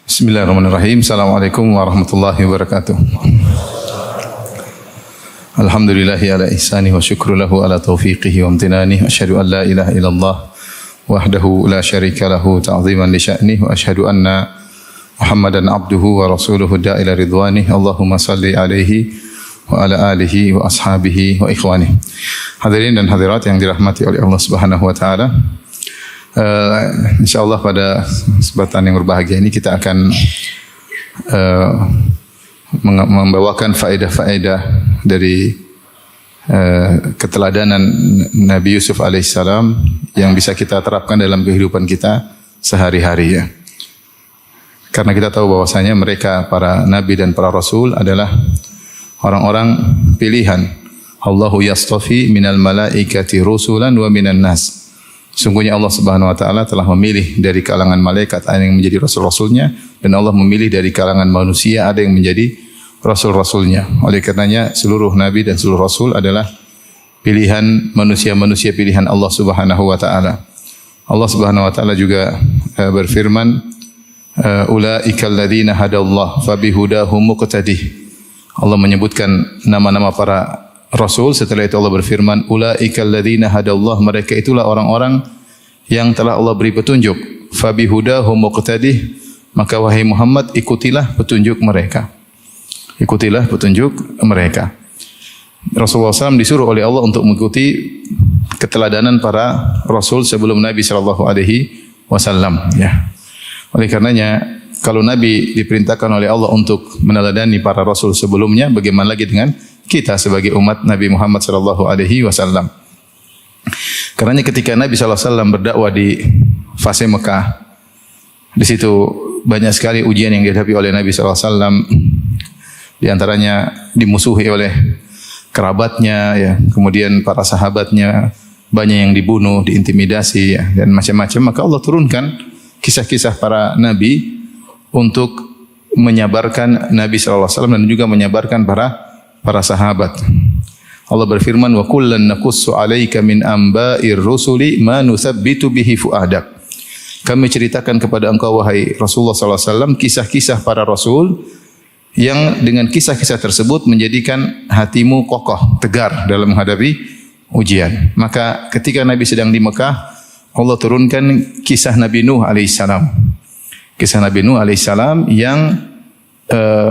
Bismillahirrahmanirrahim. Assalamualaikum warahmatullahi wabarakatuh. Alhamdulillahi ala ihsani wa syukru lahu ala taufiqihi wa amtinani. Asyhadu an la ilaha illallah wahdahu la syarika lahu ta'ziman li sya'nih. Wa asyhadu anna Muhammadan abduhu wa rasuluhu da'ila ridwanih. Allahumma salli alaihi wa ala alihi wa ashabihi wa ikhwanih. Hadirin dan hadirat yang dirahmati oleh Allah Subhanahu wa taala. InsyaAllah pada kesempatan yang berbahagia ini kita akan membawakan faedah-faedah dari keteladanan Nabi Yusuf alaihissalam yang bisa kita terapkan dalam kehidupan kita sehari-hari ya. Karena kita tahu bahwasanya mereka para nabi dan para rasul adalah orang-orang pilihan. Allahu yastafi minal malaikati rusulan wa minan nas. Sungguhnya Allah Subhanahu wa taala telah memilih dari kalangan malaikat ada yang menjadi rasul-rasulnya dan Allah memilih dari kalangan manusia ada yang menjadi rasul-rasulnya. Oleh karenanya seluruh nabi dan seluruh rasul adalah pilihan manusia-manusia pilihan Allah Subhanahu wa taala. Allah Subhanahu wa taala juga berfirman, ulaikal ladzina hadallah fabihudahum muqtadih. Allah menyebutkan nama-nama para Rasul. Setelah itu Allah berfirman, ulaikal ladzina hadallah, mereka itulah orang-orang yang telah Allah beri petunjuk. Fabihudahum muqtadih, maka wahai Muhammad ikutilah petunjuk mereka. Ikutilah petunjuk mereka. Rasulullah SAW disuruh oleh Allah untuk mengikuti keteladanan para Rasul sebelum Nabi SAW. Ya. Oleh karenanya, kalau Nabi diperintahkan oleh Allah untuk meneladani para Rasul sebelumnya, bagaimana lagi dengan kita sebagai umat Nabi Muhammad SAW. Karena ketika Nabi SAW berdakwah di fase Mekah, di situ banyak sekali ujian yang dihadapi oleh Nabi SAW. Di antaranya dimusuhi oleh kerabatnya, ya, kemudian para sahabatnya banyak yang dibunuh, diintimidasi, ya, dan macam-macam. Maka Allah turunkan kisah-kisah para Nabi untuk menyabarkan Nabi SAW dan juga menyabarkan para sahabat. Allah berfirman, wa kullan naqussu 'alaika min amba'ir rusuli ma nuthabbitu bihi fu'adak. Kami ceritakan kepada engkau wahai Rasulullah SAW kisah-kisah para rasul yang dengan kisah-kisah tersebut menjadikan hatimu kokoh, tegar dalam menghadapi ujian. Maka ketika Nabi sedang di Mekah, Allah turunkan kisah Nabi Nuh alaihissalam. Kisah Nabi Nuh alaihissalam yang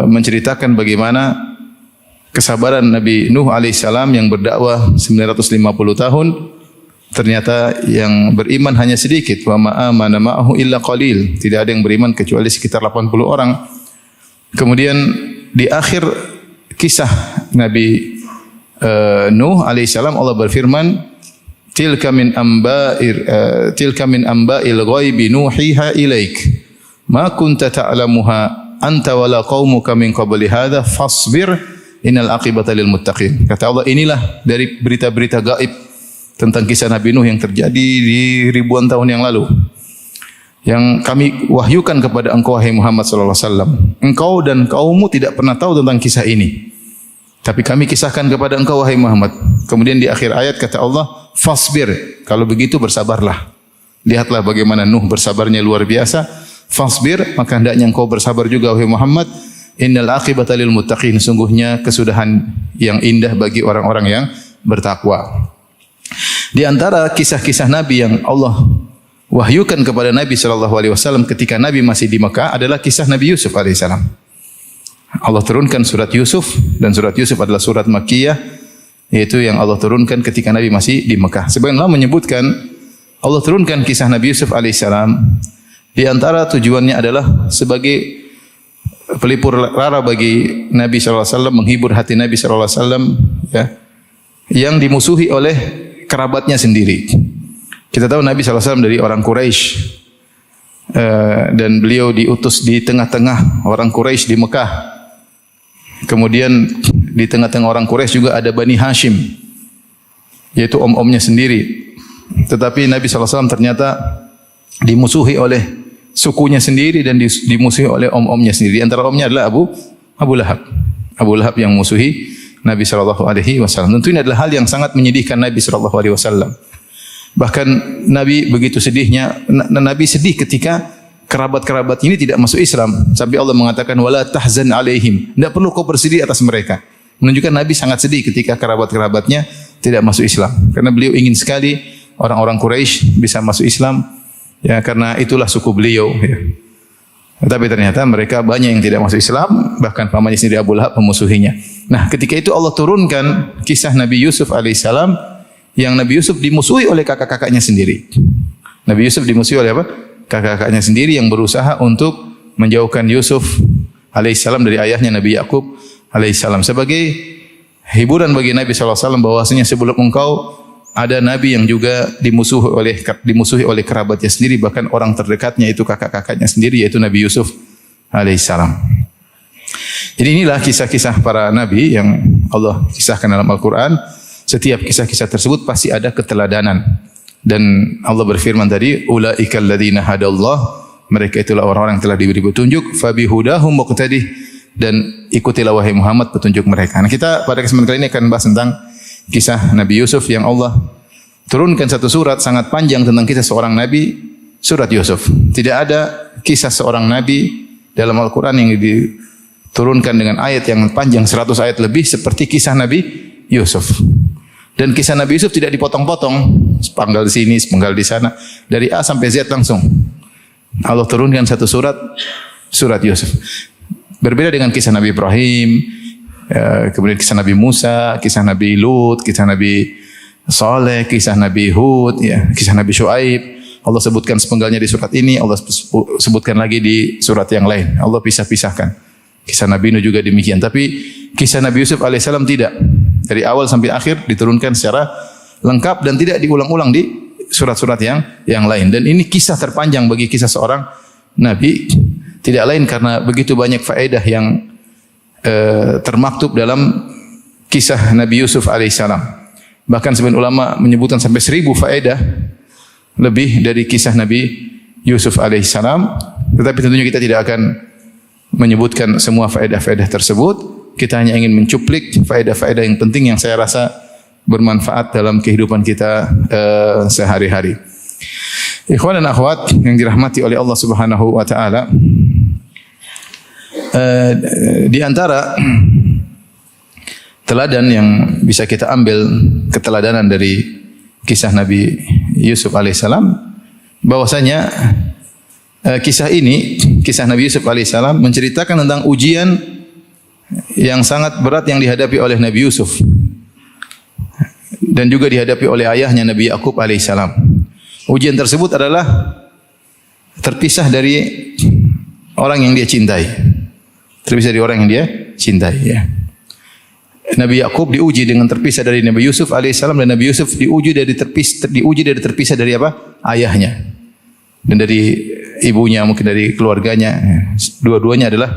menceritakan bagaimana kesabaran Nabi Nuh alaihissalam yang berdakwah 950 tahun, ternyata yang beriman hanya sedikit. Wa ma amana ma'ahu illa qalil. Tidak ada yang beriman kecuali sekitar 80 orang. Kemudian di akhir kisah Nabi Nuh alaihissalam Allah berfirman, tilka min amba'il ghaibi nuhiha ilaik ma kunta ta'lamuha anta wala qaumuka min qabli hadza fasbir innal aqibata lil muttaqin. Kata Allah, inilah dari berita-berita gaib tentang kisah Nabi Nuh yang terjadi di ribuan tahun yang lalu, yang kami wahyukan kepada engkau wahai Muhammad sallallahu alaihi wasallam. Engkau dan kaummu tidak pernah tahu tentang kisah ini, tapi kami kisahkan kepada engkau wahai Muhammad. Kemudian di akhir ayat kata Allah, fasbir, kalau begitu bersabarlah. Lihatlah bagaimana Nuh bersabarnya luar biasa. Fasbir, maka hendaknya engkau bersabar juga wahai Muhammad. Innal aqibata lil muttaqin, sungguhnya kesudahan yang indah bagi orang-orang yang bertakwa. Di antara kisah-kisah Nabi yang Allah wahyukan kepada Nabi sallallahu alaihi wasallam ketika Nabi masih di Mekah adalah kisah Nabi Yusuf alaihissalam. Allah turunkan surat Yusuf, dan surat Yusuf adalah surat Makkiyah, yaitu yang Allah turunkan ketika Nabi masih di Mekah. Sebagian ulama menyebutkan Allah turunkan kisah Nabi Yusuf alaihissalam di antara tujuannya adalah sebagai pelipur lara bagi Nabi SAW, menghibur hati Nabi SAW, ya, yang dimusuhi oleh kerabatnya sendiri. Kita tahu Nabi SAW dari orang Quraisy, dan beliau diutus di tengah-tengah orang Quraisy di Mekah. Kemudian di tengah-tengah orang Quraisy juga ada Bani Hashim, yaitu om-omnya sendiri. Tetapi Nabi SAW ternyata dimusuhi oleh sukunya sendiri dan dimusuhi oleh om-omnya sendiri. Di antara omnya adalah Abu Lahab. Abu Lahab yang musuhi Nabi SAW. Tentu ini adalah hal yang sangat menyedihkan Nabi SAW. Bahkan Nabi begitu sedihnya, Nabi sedih ketika kerabat-kerabat ini tidak masuk Islam. Sampai Allah mengatakan wala tahzan alaihim. Tidak perlu kau bersedih atas mereka. Menunjukkan Nabi sangat sedih ketika kerabat-kerabatnya tidak masuk Islam. Karena beliau ingin sekali orang-orang Quraisy bisa masuk Islam. Ya, karena itulah suku beliau. Ya. Tapi ternyata mereka banyak yang tidak masuk Islam. Bahkan pamannya sendiri Abu Lahab memusuhinya. Nah, ketika itu Allah turunkan kisah Nabi Yusuf alaihissalam. Yang Nabi Yusuf dimusuhi oleh kakak-kakaknya sendiri. Nabi Yusuf dimusuhi oleh apa? Kakak-kakaknya sendiri yang berusaha untuk menjauhkan Yusuf alaihissalam dari ayahnya Nabi Yakub alaihissalam. Sebagai hiburan bagi Nabi SAW bahwasanya sebelum engkau ada Nabi yang juga dimusuhi oleh kerabatnya sendiri, bahkan orang terdekatnya itu kakak-kakaknya sendiri, yaitu Nabi Yusuf alaihissalam. Jadi inilah kisah-kisah para Nabi yang Allah kisahkan dalam Al-Quran. Setiap kisah-kisah tersebut pasti ada keteladanan. Dan Allah berfirman tadi, ulaikal ladzina hadallah, mereka itulah orang-orang yang telah diberi petunjuk, fabihudahum muqtadih, dan ikutilah wahai Muhammad petunjuk mereka. Nah, kita pada kesempatan kali ini akan bahas tentang kisah Nabi Yusuf yang Allah turunkan satu surat sangat panjang tentang kisah seorang Nabi, surat Yusuf. Tidak ada kisah seorang Nabi dalam Al-Quran yang diturunkan dengan ayat yang panjang 100 ayat lebih seperti kisah Nabi Yusuf. Dan kisah Nabi Yusuf tidak dipotong-potong, sepenggal di sini, sepenggal di sana, dari A sampai Z langsung. Allah turunkan satu surat Yusuf. Berbeda dengan kisah Nabi Ibrahim, kemudian kisah Nabi Musa, kisah Nabi Lut, kisah Nabi Saleh, kisah Nabi Hud, ya, kisah Nabi Shu'aib. Allah sebutkan sepenggalnya di surat ini, Allah sebutkan lagi di surat yang lain. Allah pisah-pisahkan. Kisah Nabi Nuh juga demikian. Tapi kisah Nabi Yusuf alaihissalam tidak. Dari awal sampai akhir diturunkan secara lengkap dan tidak diulang-ulang di surat-surat yang lain. Dan ini kisah terpanjang bagi kisah seorang Nabi. Tidak lain karena begitu banyak faedah yang termaktub dalam kisah Nabi Yusuf alaihissalam. Bahkan sebagian ulama menyebutkan sampai 1000 faedah lebih dari kisah Nabi Yusuf alaihissalam. Tetapi tentunya kita tidak akan menyebutkan semua faedah-faedah tersebut. Kita hanya ingin mencuplik faedah-faedah yang penting yang saya rasa bermanfaat dalam kehidupan kita sehari-hari. Ikhwan dan akhwat yang dirahmati oleh Allah Subhanahu wa taala, di antara teladan yang bisa kita ambil keteladanan dari kisah Nabi Yusuf alaihissalam, bahwasanya kisah ini, kisah Nabi Yusuf alaihissalam menceritakan tentang ujian yang sangat berat yang dihadapi oleh Nabi Yusuf dan juga dihadapi oleh ayahnya Nabi Yakub alaihissalam. Ujian tersebut adalah terpisah dari orang yang dia cintai. Terpisah dari orang yang dia cintai. Ya. Nabi Yakub diuji dengan terpisah dari Nabi Yusuf alaihissalam, dan Nabi Yusuf diuji dari terpisah dari apa? Ayahnya dan dari ibunya, mungkin dari keluarganya. Dua-duanya adalah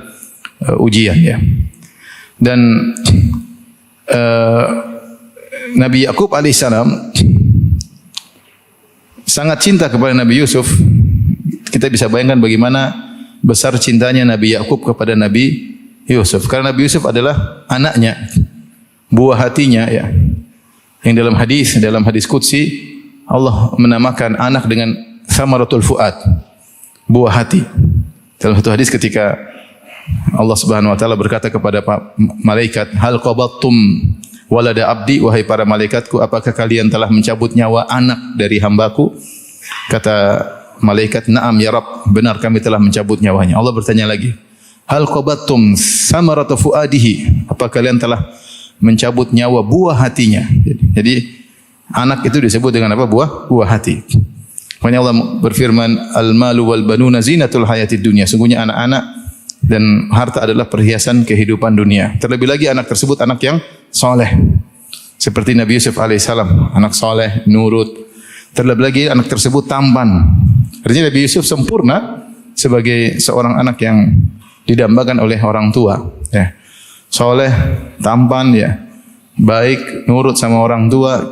ujian. Ya. Dan Nabi Yakub alaihissalam sangat cinta kepada Nabi Yusuf. Kita bisa bayangkan bagaimana besar cintanya Nabi Yakub kepada Nabi Yusuf. Karena Nabi Yusuf adalah anaknya, buah hatinya, ya. Yang dalam hadis qudsi Allah menamakan anak dengan thamaratul fuad, buah hati. Dalam satu hadis ketika Allah Subhanahu wa taala berkata kepada malaikat, "Hal qabattum walada abdi," wahai para malaikatku, apakah kalian telah mencabut nyawa anak dari hambaku? Kata malaikat, "Na'am ya Rabb," benar kami telah mencabut nyawanya. Allah bertanya lagi, "Hal qabattum samarata fuadihi," apa kalian telah mencabut nyawa buah hatinya? Jadi anak itu disebut dengan apa? Buah hati. Makanya Allah berfirman, "Al-malu wal banuna zinatul hayatid dunya." Sungguhnya anak-anak dan harta adalah perhiasan kehidupan dunia. Terlebih lagi anak tersebut anak yang soleh, seperti Nabi Yusuf alaihissalam, anak soleh, nurut. Terlebih lagi anak tersebut tampan. Artinya Nabi Yusuf sempurna sebagai seorang anak yang didambakan oleh orang tua. Ya. Soleh, tampan, ya, baik, nurut sama orang tua.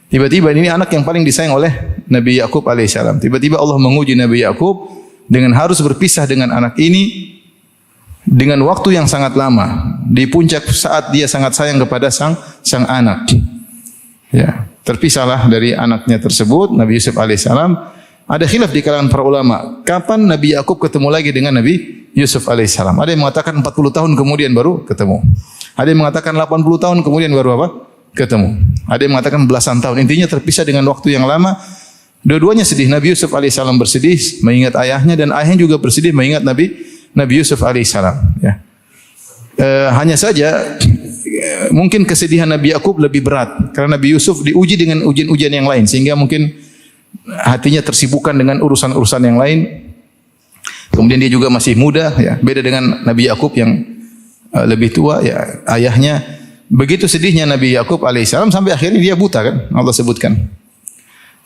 Tiba-tiba ini anak yang paling disayang oleh Nabi Yakub alaihissalam. Tiba-tiba Allah menguji Nabi Yakub dengan harus berpisah dengan anak ini dengan waktu yang sangat lama, di puncak saat dia sangat sayang kepada sang anak. Ya, terpisahlah dari anaknya tersebut, Nabi Yusuf alaihissalam. Ada khilaf di kalangan para ulama. Kapan Nabi Yakub ketemu lagi dengan Nabi Yusuf alaihissalam? Ada yang mengatakan 40 tahun kemudian baru ketemu. Ada yang mengatakan 80 tahun kemudian baru apa? Ketemu. Ada yang mengatakan belasan tahun. Intinya terpisah dengan waktu yang lama. Dua-duanya sedih. Nabi Yusuf alaihissalam bersedih mengingat ayahnya dan ayahnya juga bersedih mengingat Nabi Yusuf alaihissalam. Ya. Hanya saja mungkin kesedihan Nabi Yakub lebih berat karena Nabi Yusuf diuji dengan ujian-ujian yang lain sehingga mungkin hatinya tersibukkan dengan urusan-urusan yang lain. Kemudian dia juga masih muda, ya. Beda dengan Nabi Yakub yang lebih tua, ya. Ayahnya begitu sedihnya Nabi Yakub alaihissalam sampai akhirnya dia buta kan. Allah sebutkan.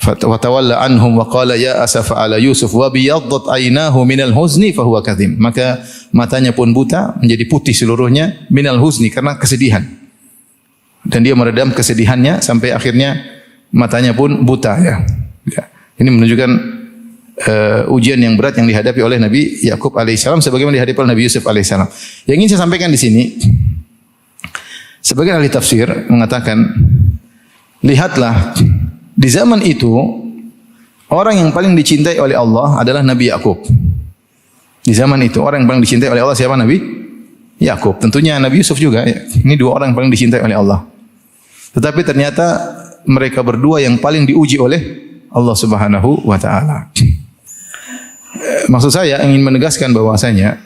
Wa tawalla anhum wa qala ya asafa ala Yusuf wa biyaddat aynahu minal huzni fa huwa kadhim. Maka matanya pun buta, menjadi putih seluruhnya minal huzni karena kesedihan. Dan dia meredam kesedihannya sampai akhirnya matanya pun buta, ya. Ya. Ini menunjukkan ujian yang berat yang dihadapi oleh Nabi Yakub alaihissalam sebagaimana dihadapi oleh Nabi Yusuf alaihissalam. Yang ingin saya sampaikan di sini, sebagian ahli tafsir mengatakan, lihatlah di zaman itu orang yang paling dicintai oleh Allah adalah Nabi Yakub. Di zaman itu orang yang paling dicintai oleh Allah siapa? Nabi Yakub. Tentunya Nabi Yusuf juga. Ya. Ini dua orang yang paling dicintai oleh Allah. Tetapi ternyata mereka berdua yang paling diuji oleh Allah Subhanahu wa taala. Maksud saya ingin menegaskan bahwasanya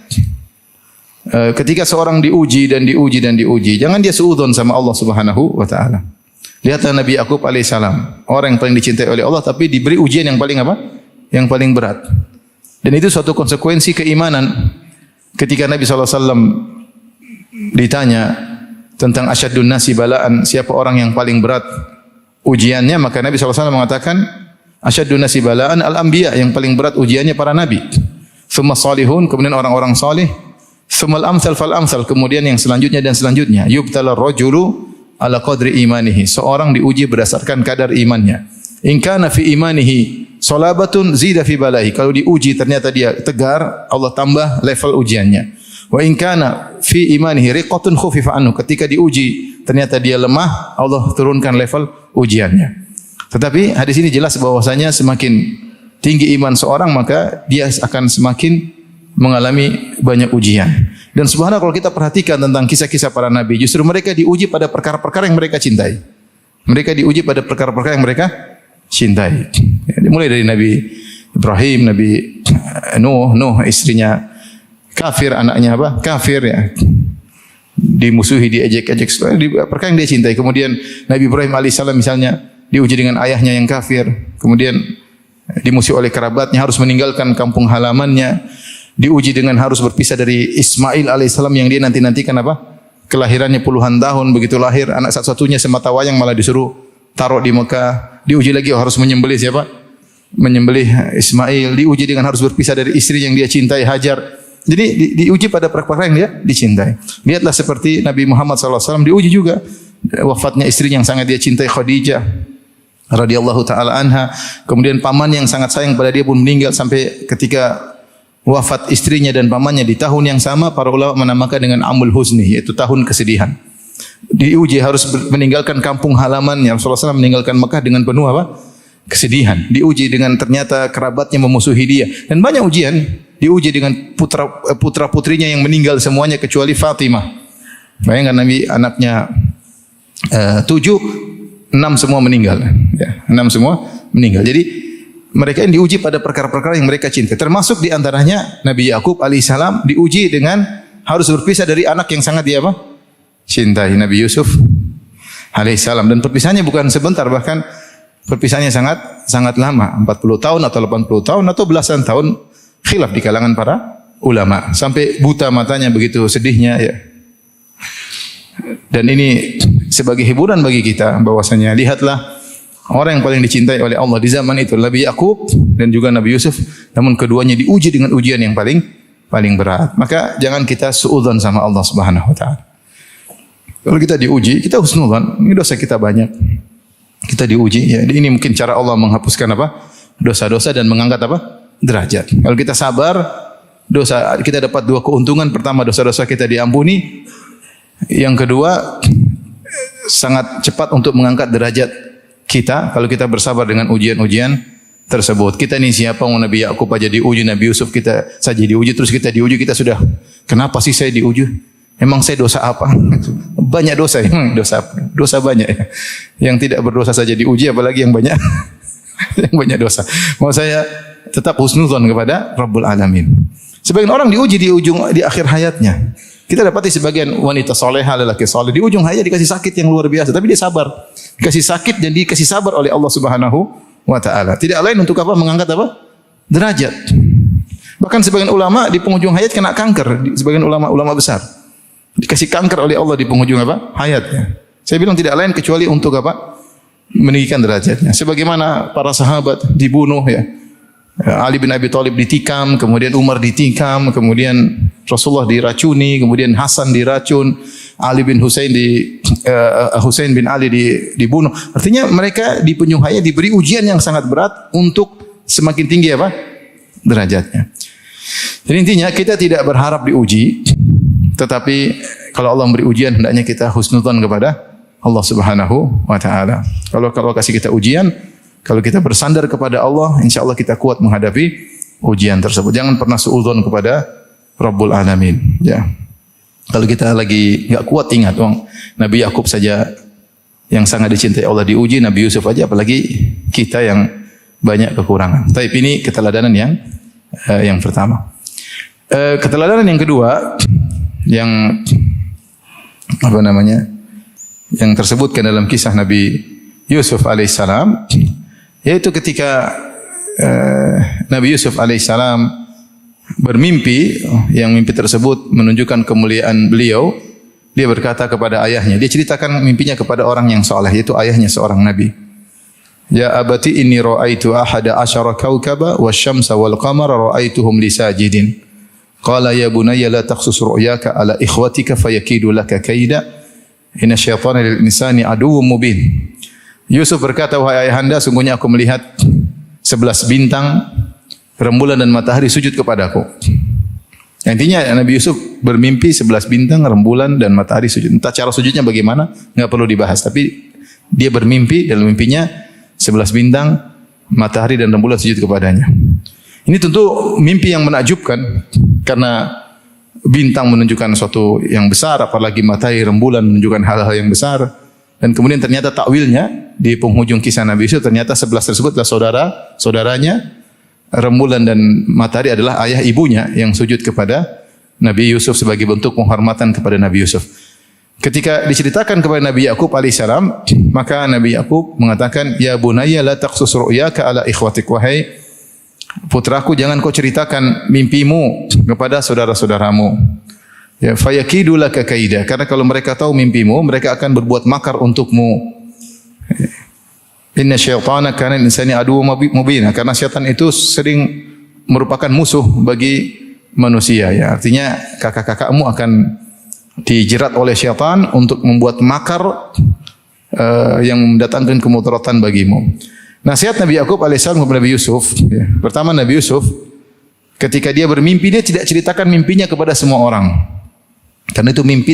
ketika seorang diuji dan diuji, jangan dia suudzon sama Allah Subhanahu wa taala. Lihatlah Nabi Yakub alaihissalam, orang yang paling dicintai oleh Allah tapi diberi ujian yang paling apa? Yang paling berat. Dan itu suatu konsekuensi keimanan. Ketika Nabi SAW ditanya tentang asyaddun nasi balaan, siapa orang yang paling berat ujiannya, maka Nabi SAW mengatakan asyaddun nasi balaan al-anbiya, yang paling berat ujiannya para nabi. Tsumma salihun, kemudian orang-orang saleh. Tsummal amsal fal amsal, kemudian yang selanjutnya dan selanjutnya. Yubtala rajulu ala qadri imanihi, seorang diuji berdasarkan kadar imannya. In kana fi imanihi salabatun zida fi balahi, kalau diuji ternyata dia tegar, Allah tambah level ujiannya. Wa in kana fi imanihi riqatun khufifa anhu, ketika diuji ternyata dia lemah, Allah turunkan level ujiannya. Tetapi hadis ini jelas bahwasanya semakin tinggi iman seorang maka dia akan semakin mengalami banyak ujian. Dan subhanallah kalau kita perhatikan tentang kisah-kisah para nabi, justru mereka diuji pada perkara-perkara yang mereka cintai. Mereka diuji pada perkara-perkara yang mereka cintai. Mulai dari Nabi Ibrahim, Nabi Nuh istrinya kafir, anaknya apa? Kafir, ya. Dimusuhi, diejek-ejek, perkara yang dia cintai. Kemudian Nabi Ibrahim alaihissalam misalnya diuji dengan ayahnya yang kafir. Kemudian dimusuhi oleh kerabatnya, harus meninggalkan kampung halamannya. Diuji dengan harus berpisah dari Ismail alaihissalam yang dia nanti-nantikan apa? Kelahirannya puluhan tahun, begitu lahir anak satu-satunya semata wayang malah disuruh taruh di Mekah. Diuji lagi harus menyembelih siapa? Menyembelih Ismail. Diuji dengan harus berpisah dari istri yang dia cintai, Hajar. Jadi diuji pada perkara yang dia dicintai. Lihatlah seperti Nabi Muhammad SAW diuji juga. Wafatnya istri yang sangat dia cintai, Khadijah radhiyallahu taala anha. Kemudian paman yang sangat sayang pada dia pun meninggal, sampai ketika wafat istrinya dan pamannya di tahun yang sama, para ulama menamakan dengan Amul Huzni, yaitu tahun kesedihan. Diuji harus meninggalkan kampung halamannya. Rasulullah SAW meninggalkan Mekah dengan penuh apa? Kesedihan. Diuji dengan ternyata kerabatnya memusuhi dia. Dan banyak ujian. Diuji dengan putra-putrinya yang meninggal semuanya kecuali Fatimah. Bayangkan Nabi anaknya 7, 6 semua meninggal. Ya, 6 semua meninggal. Jadi mereka yang diuji pada perkara-perkara yang mereka cintai. Termasuk di antaranya Nabi Yakub alaihissalam diuji dengan harus berpisah dari anak yang sangat dia apa? Cintai, Nabi Yusuf alaihissalam. Dan perpisahannya bukan sebentar, bahkan perpisahannya sangat lama, 40 tahun atau 80 tahun atau belasan tahun, khilaf di kalangan para ulama. Sampai buta matanya begitu sedihnya, ya. Dan ini sebagai hiburan bagi kita bahwasanya lihatlah orang yang paling dicintai oleh Allah di zaman itu, Nabi Yakub dan juga Nabi Yusuf, namun keduanya diuji dengan ujian yang paling berat. Maka jangan kita suudzon sama Allah Subhanahu wa taala. Kalau kita diuji, kita husnudzon, ini dosa kita banyak. Kita diuji, ya. Ini mungkin cara Allah menghapuskan apa? Dosa-dosa dan mengangkat apa? Derajat. Kalau kita sabar, dosa kita dapat dua keuntungan. Pertama, dosa-dosa kita diampuni. Yang kedua, sangat cepat untuk mengangkat derajat kita kalau kita bersabar dengan ujian-ujian tersebut. Kita ni siapa? Nabi Yakub aja diuji, Nabi Yusuf kita saja diuji, terus kita diuji, kita sudah kenapa sih saya diuji? Emang saya dosa apa? Banyak dosa, dosa banyak ya. Yang tidak berdosa saja diuji, apalagi yang banyak yang banyak dosa. Mau saya tetap husnuzon kepada Rabbul Alamin. Sebagian orang diuji di akhir hayatnya. Kita dapati sebagian wanita soleha, lelaki soleh, di ujung hayat dikasih sakit yang luar biasa, tapi dia sabar. Dikasih sakit dan dikasih sabar oleh Allah Subhanahu wa Ta'ala. Tidak lain untuk apa? Mengangkat apa? Derajat. Bahkan sebagian ulama di penghujung hayat kena kanker. Sebagian ulama besar dikasih kanker oleh Allah di penghujung apa? Hayatnya. Saya bilang tidak lain kecuali untuk apa? Meninggikan derajatnya. Sebagaimana para sahabat dibunuh ya. Ali bin Abi Thalib ditikam, kemudian Umar ditikam, kemudian Rasulullah diracuni, kemudian Hasan diracun, Husain bin Ali dibunuh. Artinya mereka di penghujung hayat diberi ujian yang sangat berat untuk semakin tinggi apa? Derajatnya. Jadi intinya kita tidak berharap diuji, tetapi kalau Allah memberi ujian hendaknya kita husnudzon kepada Allah Subhanahu wa Ta'ala. Kalau kasih kita ujian, kalau kita bersandar kepada Allah, insya Allah kita kuat menghadapi ujian tersebut. Jangan pernah suudzon kepada Rabbul Alamin. Ya. Kalau kita lagi enggak kuat, ingat, Nabi Yakub saja yang sangat dicintai Allah diuji, Nabi Yusuf aja, apalagi kita yang banyak kekurangan. Tapi ini keteladanan yang pertama. Keteladanan yang kedua, yang apa namanya? Yang tersebutkan dalam kisah Nabi Yusuf alaihissalam, yaitu ketika Nabi Yusuf alaihissalam bermimpi, yang mimpi tersebut menunjukkan kemuliaan beliau, dia berkata kepada ayahnya, dia ceritakan mimpinya kepada orang yang saleh, yaitu ayahnya seorang nabi. Ya abati inni ra'aitu ahada asyara kaukaba wasyamsa wal qamara ra'aituhum li sajidin. Qala ya bunayya la taqsus ru'yaka ala ikhwatika fayakidu laka kaida. Inna syaitana lil insani aduwwum mubin. Yusuf berkata, wahai ayahanda, sungguhnya aku melihat 11 bintang, rembulan dan matahari sujud kepadaku. Intinya Nabi Yusuf bermimpi 11 bintang, rembulan dan matahari sujud. Entah cara sujudnya bagaimana, enggak perlu dibahas, tapi dia bermimpi, dalam mimpinya 11 bintang, matahari dan rembulan sujud kepadanya. Ini tentu mimpi yang menakjubkan, karena bintang menunjukkan sesuatu yang besar, apalagi matahari, rembulan menunjukkan hal-hal yang besar. Dan kemudian ternyata takwilnya di penghujung kisah Nabi Yusuf, ternyata 11 tersebut adalah saudaranya. Rembulan dan matahari adalah ayah ibunya yang sujud kepada Nabi Yusuf sebagai bentuk penghormatan kepada Nabi Yusuf. Ketika diceritakan kepada Nabi Yakub alaihissalam, maka Nabi Yakub mengatakan, ya bunayya la taqsus ru'yaka ala ikhwatik, wahai putraku, jangan kau ceritakan mimpimu kepada saudara-saudaramu. Ya, fayakidu laka kaida, karena kalau mereka tahu mimpimu, mereka akan berbuat makar untukmu. Inna syaitana kana insani aduwwum mubina, karena syaitan itu sering merupakan musuh bagi manusia, ya. Artinya kakak-kakakmu akan dijerat oleh syaitan untuk membuat makar yang mendatangkan kemudaratan bagimu. Nasihat Nabi Yakub alaihissalam kepada Nabi Yusuf, ya. Pertama, Nabi Yusuf ketika dia bermimpi, dia tidak ceritakan mimpinya kepada semua orang. Karena itu mimpi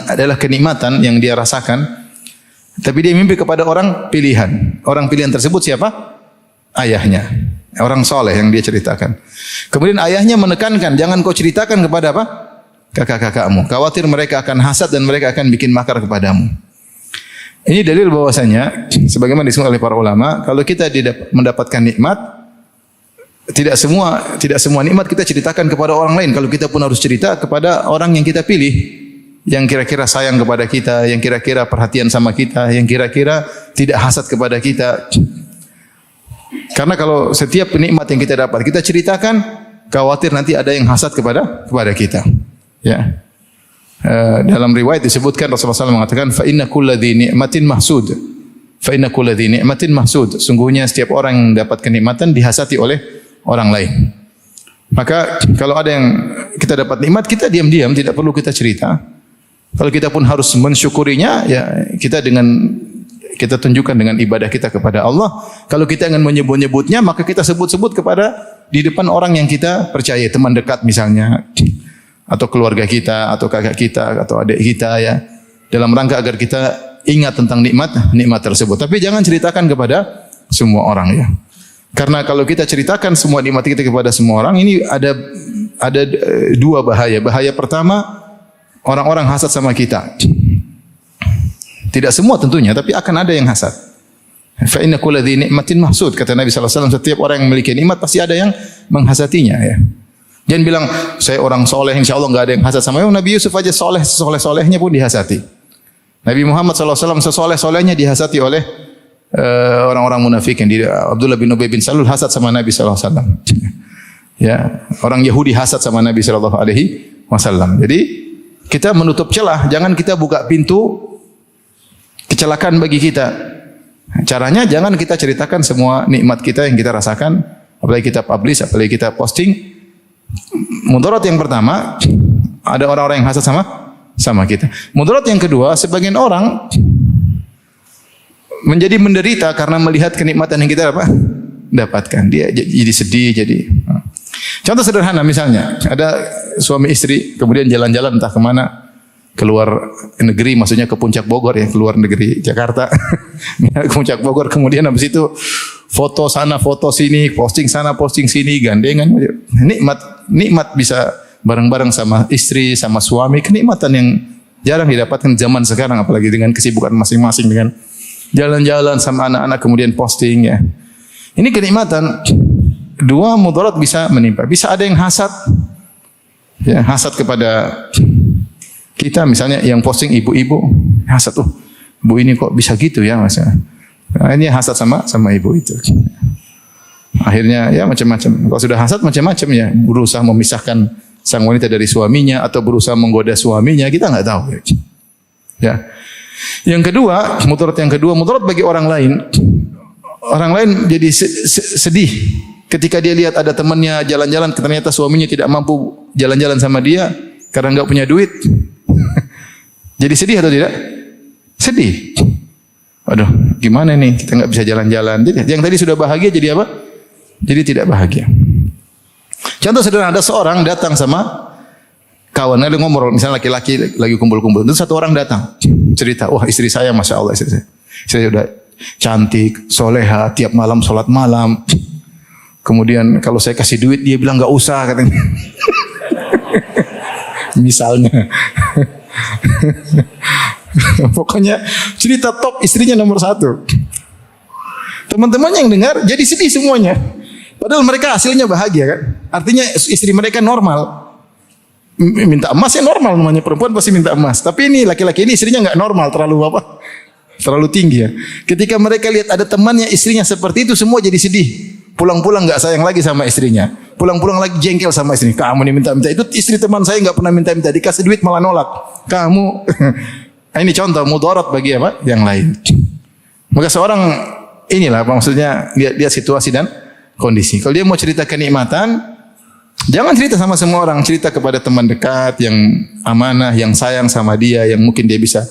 adalah kenikmatan yang dia rasakan. Tapi dia mimpi kepada orang pilihan. Orang pilihan tersebut siapa? Ayahnya. Orang soleh yang dia ceritakan. Kemudian ayahnya menekankan, jangan kau ceritakan kepada apa? Kakak-kakakmu. Khawatir mereka akan hasad dan mereka akan bikin makar kepadamu. Ini dalil bahwasanya, sebagaimana disebut oleh para ulama, kalau kita tidak mendapatkan nikmat, tidak semua nikmat kita ceritakan kepada orang lain. Kalau kita pun harus cerita kepada orang yang kita pilih, yang kira-kira sayang kepada kita, yang kira-kira perhatian sama kita, yang kira-kira tidak hasad kepada kita. Karena kalau setiap nikmat yang kita dapat kita ceritakan, khawatir nanti ada yang hasad kepada kita. Ya. Dalam riwayat disebutkan Rasulullah SAW mengatakan, fa inna kulladzi ni'matin mahsud. Fa inna kulladzi ni'matin mahsud. Sungguhnya setiap orang yang dapat kenikmatan dihasati oleh orang lain. Maka kalau ada yang kita dapat nikmat, kita diam-diam, tidak perlu kita cerita. Kalau kita pun harus mensyukurinya, ya kita tunjukkan dengan ibadah kita kepada Allah. Kalau kita ingin menyebut-nyebutnya, maka kita sebut-sebut kepada di depan orang yang kita percaya, teman dekat misalnya, atau keluarga kita, atau kakak kita, atau adik kita, ya. Dalam rangka agar kita ingat tentang nikmat tersebut. Tapi jangan ceritakan kepada semua orang, ya. Karena kalau kita ceritakan semua nikmat kita kepada semua orang, ini ada dua bahaya. Bahaya pertama, orang-orang hasad sama kita. Tidak semua tentunya, tapi akan ada yang hasad. Fa inna kulla dzi ni'matin mahsud, kata Nabi sallallahu alaihi wasallam, setiap orang yang memiliki nikmat pasti ada yang menghasatinya ya. Jangan bilang saya orang soleh, insyaallah enggak ada yang hasad sama saya. Nabi Yusuf aja soleh, sesoleh-solehnya pun dihasati. Nabi Muhammad sallallahu alaihi wasallam sesoleh-solehnya dihasati oleh orang-orang munafikin. Abdullah bin Ubay bin Salul hasad sama Nabi sallallahu alaihi wasallam. Ya, orang Yahudi hasad sama Nabi sallallahu alaihi wasallam. Jadi kita menutup celah, jangan kita buka pintu kecelakaan bagi kita. Caranya jangan kita ceritakan semua nikmat kita yang kita rasakan, apalagi kita publish, apalagi kita posting. Mudarat yang pertama, ada orang-orang yang hasad sama kita. Mudarat yang kedua, sebagian orang menjadi menderita karena melihat kenikmatan yang kita dapatkan. Dia jadi sedih, jadi. Contoh sederhana misalnya, ada suami istri kemudian jalan-jalan entah kemana, keluar negeri, maksudnya ke Puncak Bogor ya, keluar negeri Jakarta, ke Puncak Bogor, kemudian habis itu foto sana, foto sini, posting sana, posting sini, gandengan. Nikmat bisa bareng-bareng sama istri, sama suami, kenikmatan yang jarang didapatkan zaman sekarang, apalagi dengan kesibukan masing-masing dengan jalan-jalan sama anak-anak kemudian posting ya. Ini kenikmatan. Dua mudarat bisa menimpa. Bisa ada yang hasad. Ya, hasad kepada kita misalnya yang posting ibu-ibu. Hasad tuh. Bu ini kok bisa gitu ya Mas. Nah, ini hasad sama ibu itu. Akhirnya ya macam-macam. Kalau sudah hasad macam-macam ya, berusaha memisahkan sang wanita dari suaminya atau berusaha menggoda suaminya, kita enggak tahu ya. Ya. Yang kedua, mudarat bagi orang lain. Orang lain jadi sedih ketika dia lihat ada temannya jalan-jalan, ternyata suaminya tidak mampu jalan-jalan sama dia karena enggak punya duit. Jadi sedih atau tidak? Sedih. Aduh, gimana nih kita enggak bisa jalan-jalan. Jadi yang tadi sudah bahagia jadi apa? Jadi tidak bahagia. Contoh sederhana, ada seorang datang sama kawan, ada ngobrol, misalnya laki-laki lagi kumpul-kumpul, terus satu orang datang cerita, wah istri saya masya Allah, istri saya udah cantik, soleha, tiap malam sholat malam. Kemudian kalau saya kasih duit dia bilang nggak usah katanya. Misalnya, pokoknya cerita top istrinya nomor satu. Teman-teman yang dengar jadi sedih semuanya. Padahal mereka hasilnya bahagia kan. Artinya istri mereka normal. Minta emas ya normal, namanya perempuan pasti minta emas. Tapi ini laki-laki ini istrinya nggak normal, terlalu apa? Terlalu tinggi ya. Ketika mereka lihat ada temannya istrinya seperti itu, semua jadi sedih. Pulang-pulang nggak sayang lagi sama istrinya. Pulang-pulang lagi jengkel sama istrinya. Kamu nih minta-minta, itu istri teman saya nggak pernah minta-minta, dikasih duit malah nolak. Kamu, ini contoh mudarat bagi apa? Yang lain. Maka seorang inilah maksudnya lihat situasi dan kondisi. Kalau dia mau cerita kenikmatan, jangan cerita sama semua orang, cerita kepada teman dekat yang amanah, yang sayang sama dia, yang mungkin dia bisa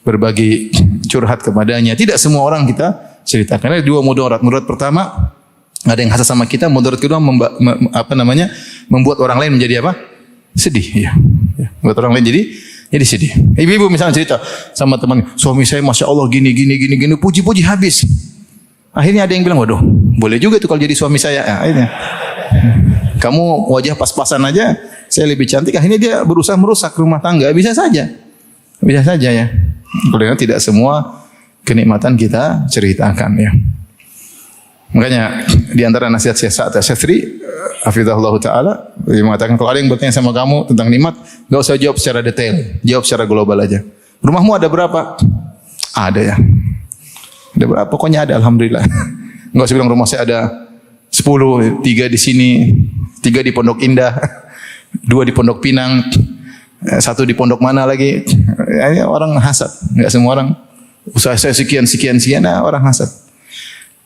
berbagi curhat kepadanya. Tidak semua orang kita ceritakan. Ada dua mudarat. Mudarat pertama, ada yang hasad sama kita. Mudarat kedua membuat orang lain menjadi apa? Sedih. Ya. Membuat orang lain jadi sedih. Ibu-ibu misalnya cerita sama teman, suami saya masya Allah gini, puji-puji habis. Akhirnya ada yang bilang, waduh, boleh juga itu kalau jadi suami saya. Ya, akhirnya. Kamu wajah pas-pasan aja, saya lebih cantik. Akhirnya dia berusaha merusak rumah tangga. Bisa saja ya. Karena tidak semua kenikmatan kita ceritakan ya. Makanya di antara nasihat Syekh Sa'ad Asy-Syafri, hafizahullah taala, dia mengatakan kalau ada yang bertanya sama kamu tentang nikmat, enggak usah jawab secara detail, jawab secara global aja. Rumahmu ada berapa? Ada ya. Ada berapa? Pokoknya ada, alhamdulillah. Enggak usah bilang rumah saya ada 10, 3 di sini, 3 di Pondok Indah, 2 di Pondok Pinang, 1 di pondok mana lagi. Orang hasad. Enggak semua orang usaha saya sekian, orang hasad.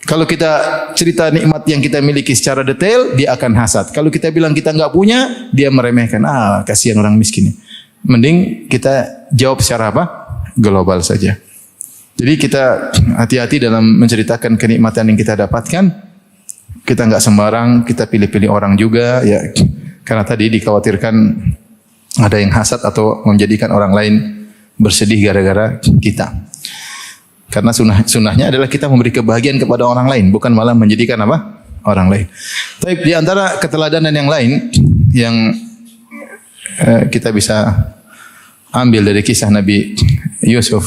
Kalau kita cerita nikmat yang kita miliki secara detail, dia akan hasad. Kalau kita bilang kita enggak punya, dia meremehkan. Kasihan orang miskin. Mending kita jawab secara apa? Global saja. Jadi kita hati-hati dalam menceritakan kenikmatan yang kita dapatkan. Kita enggak sembarang, kita pilih-pilih orang juga ya. Karena tadi dikhawatirkan ada yang hasad atau menjadikan orang lain bersedih gara-gara kita. Karena sunnahnya adalah kita memberi kebahagiaan kepada orang lain, bukan malah menjadikan apa? orang lain. Tapi di antara keteladanan yang lain yang kita bisa ambil dari kisah Nabi Yusuf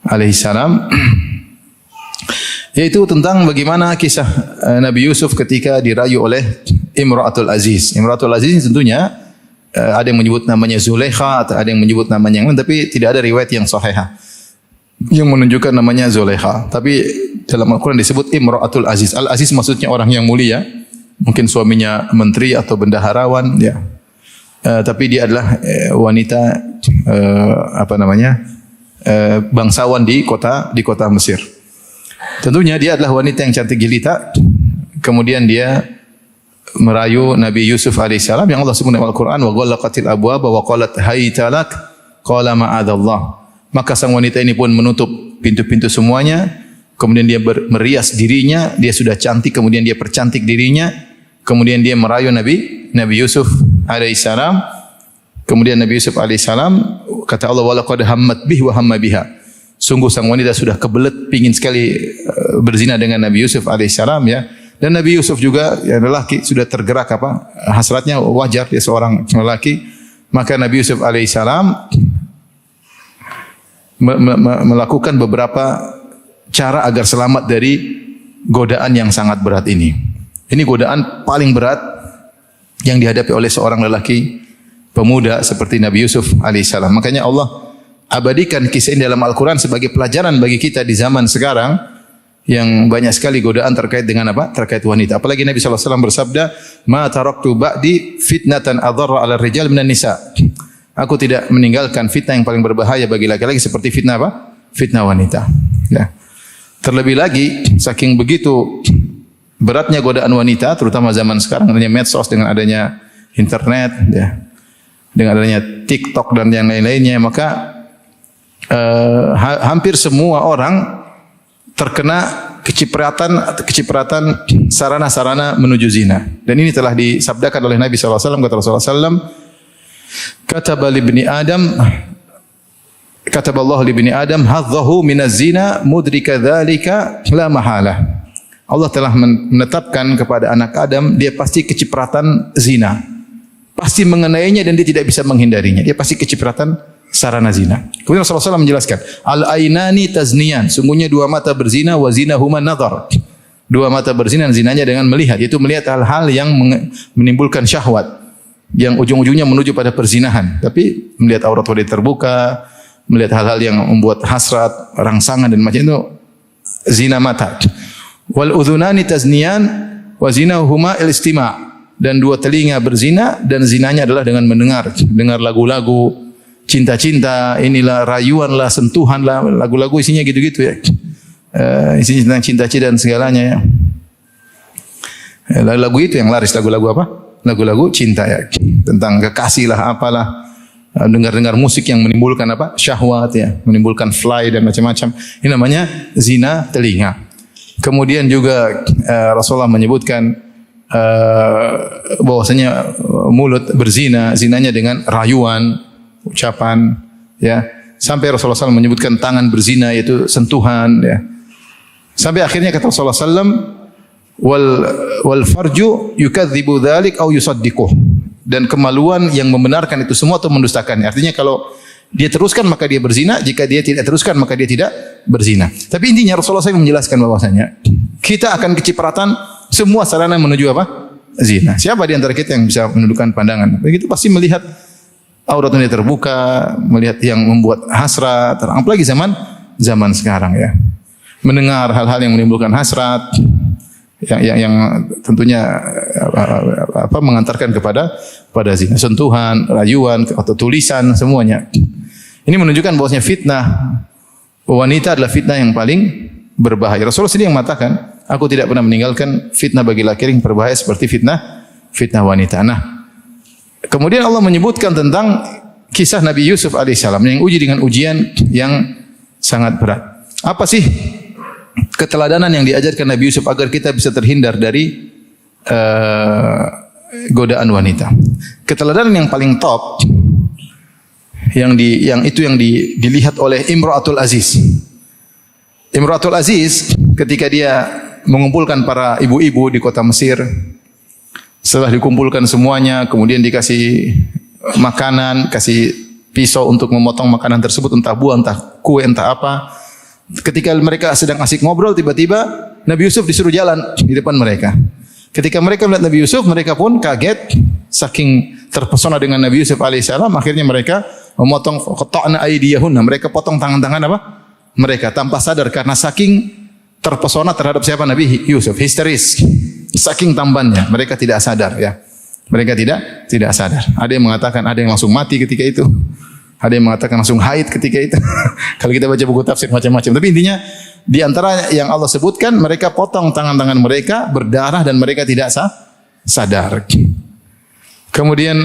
alaihissalam, yaitu tentang bagaimana kisah Nabi Yusuf ketika dirayu oleh Imra'atul Aziz. Imra'atul Aziz tentunya ada yang menyebut namanya Zulaikha, atau ada yang menyebut namanya yang lain, tapi tidak ada riwayat yang sahihah yang menunjukkan namanya Zulaikha. Tapi dalam Al-Quran disebut Imra'atul Aziz. Al-Aziz maksudnya orang yang mulia, mungkin suaminya menteri atau bendaharawan, ya. Tapi dia adalah wanita bangsawan di kota Mesir. Tentunya dia adalah wanita yang cantik jelita. Kemudian dia merayu Nabi Yusuf alaihissalam yang Allah sebut dalam Al-Quran, wa ghallaqatil abwaba wa qalat hayta lak qala ma'adallah. Maka sang wanita ini pun menutup pintu-pintu semuanya. Kemudian dia merias dirinya, dia sudah cantik, kemudian dia percantik dirinya. Kemudian dia merayu Nabi Yusuf alaihissalam. Kemudian Nabi Yusuf alaihissalam kata Allah, wa laqad hammat bih wa hamma biha. Sungguh sang wanita sudah kebelet, pingin sekali berzina dengan Nabi Yusuf alaihissalam, ya. Dan Nabi Yusuf juga ya lelaki, sudah tergerak hasratnya, wajar dia seorang lelaki. Maka Nabi Yusuf alaihissalam melakukan beberapa cara agar selamat dari godaan yang sangat berat ini. Ini godaan paling berat yang dihadapi oleh seorang lelaki pemuda seperti Nabi Yusuf alaihissalam. Makanya Allah abadikan kisah ini dalam Al-Quran sebagai pelajaran bagi kita di zaman sekarang yang banyak sekali godaan terkait dengan terkait wanita. Apalagi Nabi SAW bersabda, ma taraktu ba'di fitnatan adharra 'ala rijal minan nisa. Aku tidak meninggalkan fitnah yang paling berbahaya bagi laki-laki seperti fitnah fitnah wanita. Ya. Terlebih lagi, saking begitu beratnya godaan wanita, terutama zaman sekarang adanya medsos, dengan adanya internet, ya, dengan adanya TikTok dan yang lain-lainnya, maka hampir semua orang terkena kecipratan sarana-sarana menuju zina. Dan ini telah disabdakan oleh Nabi SAW. Kata Rasulullah SAW, kataballahu li bani Adam hadzahu minaz zina mudrika dzalika la mahalah. Allah telah menetapkan kepada anak Adam, dia pasti kecipratan zina. Pasti mengenainya dan dia tidak bisa menghindarinya. Dia pasti kecipratan sarana zina. Kemudian Rasulullah SAW menjelaskan, al-ainani tazniyan, sungguhnya dua mata berzina, wa zinahuma nadhar. Dua mata berzina dan zinanya dengan melihat, yaitu melihat hal-hal yang menimbulkan syahwat, yang ujung-ujungnya menuju pada perzinahan. Tapi melihat aurat wanita terbuka, melihat hal-hal yang membuat hasrat, rangsangan dan macam itu, zina mata. Wal udhunani tazniyan wa zinahuma al-istima'. Dan dua telinga berzina dan zinanya adalah dengan mendengar lagu-lagu cinta-cinta, inilah rayuan lah, sentuhan lah, lagu-lagu isinya gitu-gitu ya. Isinya tentang cinta-cinta dan segalanya ya. Lagu itu yang laris, lagu-lagu apa? Lagu-lagu cinta ya. Tentang kekasih lah, apalah. Dengar-dengar musik yang menimbulkan apa? Syahwat ya, menimbulkan fly dan macam-macam. Ini namanya zina telinga. Kemudian juga Rasulullah menyebutkan bahwasanya mulut berzina, zinanya dengan rayuan, ucapan, ya. Sampai Rasulullah SAW menyebutkan tangan berzina, yaitu sentuhan, ya. Sampai akhirnya kata Rasulullah SAW, wal farju yukadzibu dzalik au yusaddiquh. Dan kemaluan yang membenarkan itu semua atau mendustakannya. Artinya kalau dia teruskan maka dia berzina, jika dia tidak teruskan maka dia tidak berzina. Tapi intinya Rasulullah SAW menjelaskan bahwasanya kita akan kecipratan semua sarana menuju apa? Zina. Siapa di antara kita yang bisa menundukkan pandangan? Begitu pasti melihat auratnya terbuka, melihat yang membuat hasrat, apalagi zaman sekarang ya. Mendengar hal-hal yang menimbulkan hasrat, yang tentunya mengantarkan pada zina, sentuhan, rayuan atau tulisan semuanya. Ini menunjukkan bahwasanya fitnah wanita adalah fitnah yang paling berbahaya. Rasulullah sendiri yang mengatakan, aku tidak pernah meninggalkan fitnah bagi laki-laki yang berbahaya seperti fitnah wanita. Nah, kemudian Allah menyebutkan tentang kisah Nabi Yusuf alaihissalam yang uji dengan ujian yang sangat berat. Apa sih keteladanan yang diajarkan Nabi Yusuf agar kita bisa terhindar dari godaan wanita? Keteladanan yang paling top yang dilihat oleh Imra'atul Aziz. Imra'atul Aziz ketika dia mengumpulkan para ibu-ibu di kota Mesir. Setelah dikumpulkan semuanya, kemudian dikasih makanan, kasih pisau untuk memotong makanan tersebut, entah buah, entah kue, entah apa. Ketika mereka sedang asik ngobrol, tiba-tiba Nabi Yusuf disuruh jalan di depan mereka. Ketika mereka melihat Nabi Yusuf, mereka pun kaget, saking terpesona dengan Nabi Yusuf alaihissalam. Akhirnya mereka memotong qata'na aydiyahunna, mereka potong tangan-tangan apa? Mereka tanpa sadar karena saking terpesona terhadap siapa? Nabi Yusuf, histeris. Saking tambannya, mereka tidak sadar ya. Mereka tidak sadar. Ada yang mengatakan ada yang langsung mati ketika itu. Ada yang mengatakan langsung haid ketika itu. Kalau kita baca buku tafsir macam-macam. Tapi intinya di antara yang Allah sebutkan, mereka potong tangan-tangan mereka berdarah dan mereka tidak sadar. Kemudian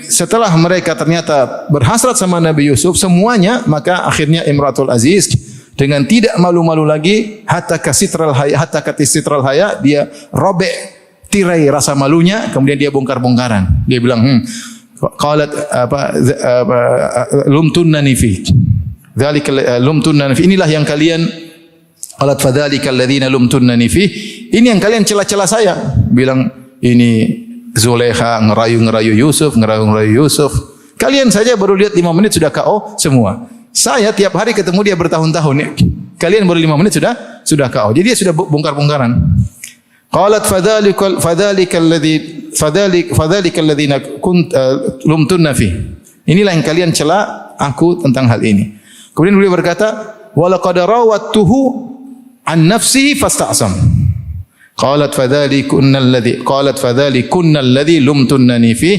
setelah mereka ternyata berhasrat sama Nabi Yusuf semuanya, maka akhirnya Imratul Aziz dengan tidak malu-malu lagi hatta kasitral haya dia robek tirai rasa malunya, kemudian dia bongkar-bongkaran. Dia bilang, qalat lumtunnani fi. Dzalika lumtunnani fi. Inilah yang kalian qalat fadzalika alladziina lumtunnani fi. Ini yang kalian cela-cela saya. Bilang ini Zulekha ngerayu-ngerayu Yusuf. Kalian saja baru lihat 5 menit sudah KO semua. Saya tiap hari ketemu dia bertahun-tahun ya. Kalian baru 5 menit sudah KO. Jadi dia sudah bongkar-bongkaran. Qalat fadzalika alladziina lumtunna fi. Inilah yang kalian cela aku tentang hal ini. Kemudian beliau berkata, wa laqad rawattuhu an nafsihi fasta'sam. Qalat fadzalikunna alladzi lumtunnani fi.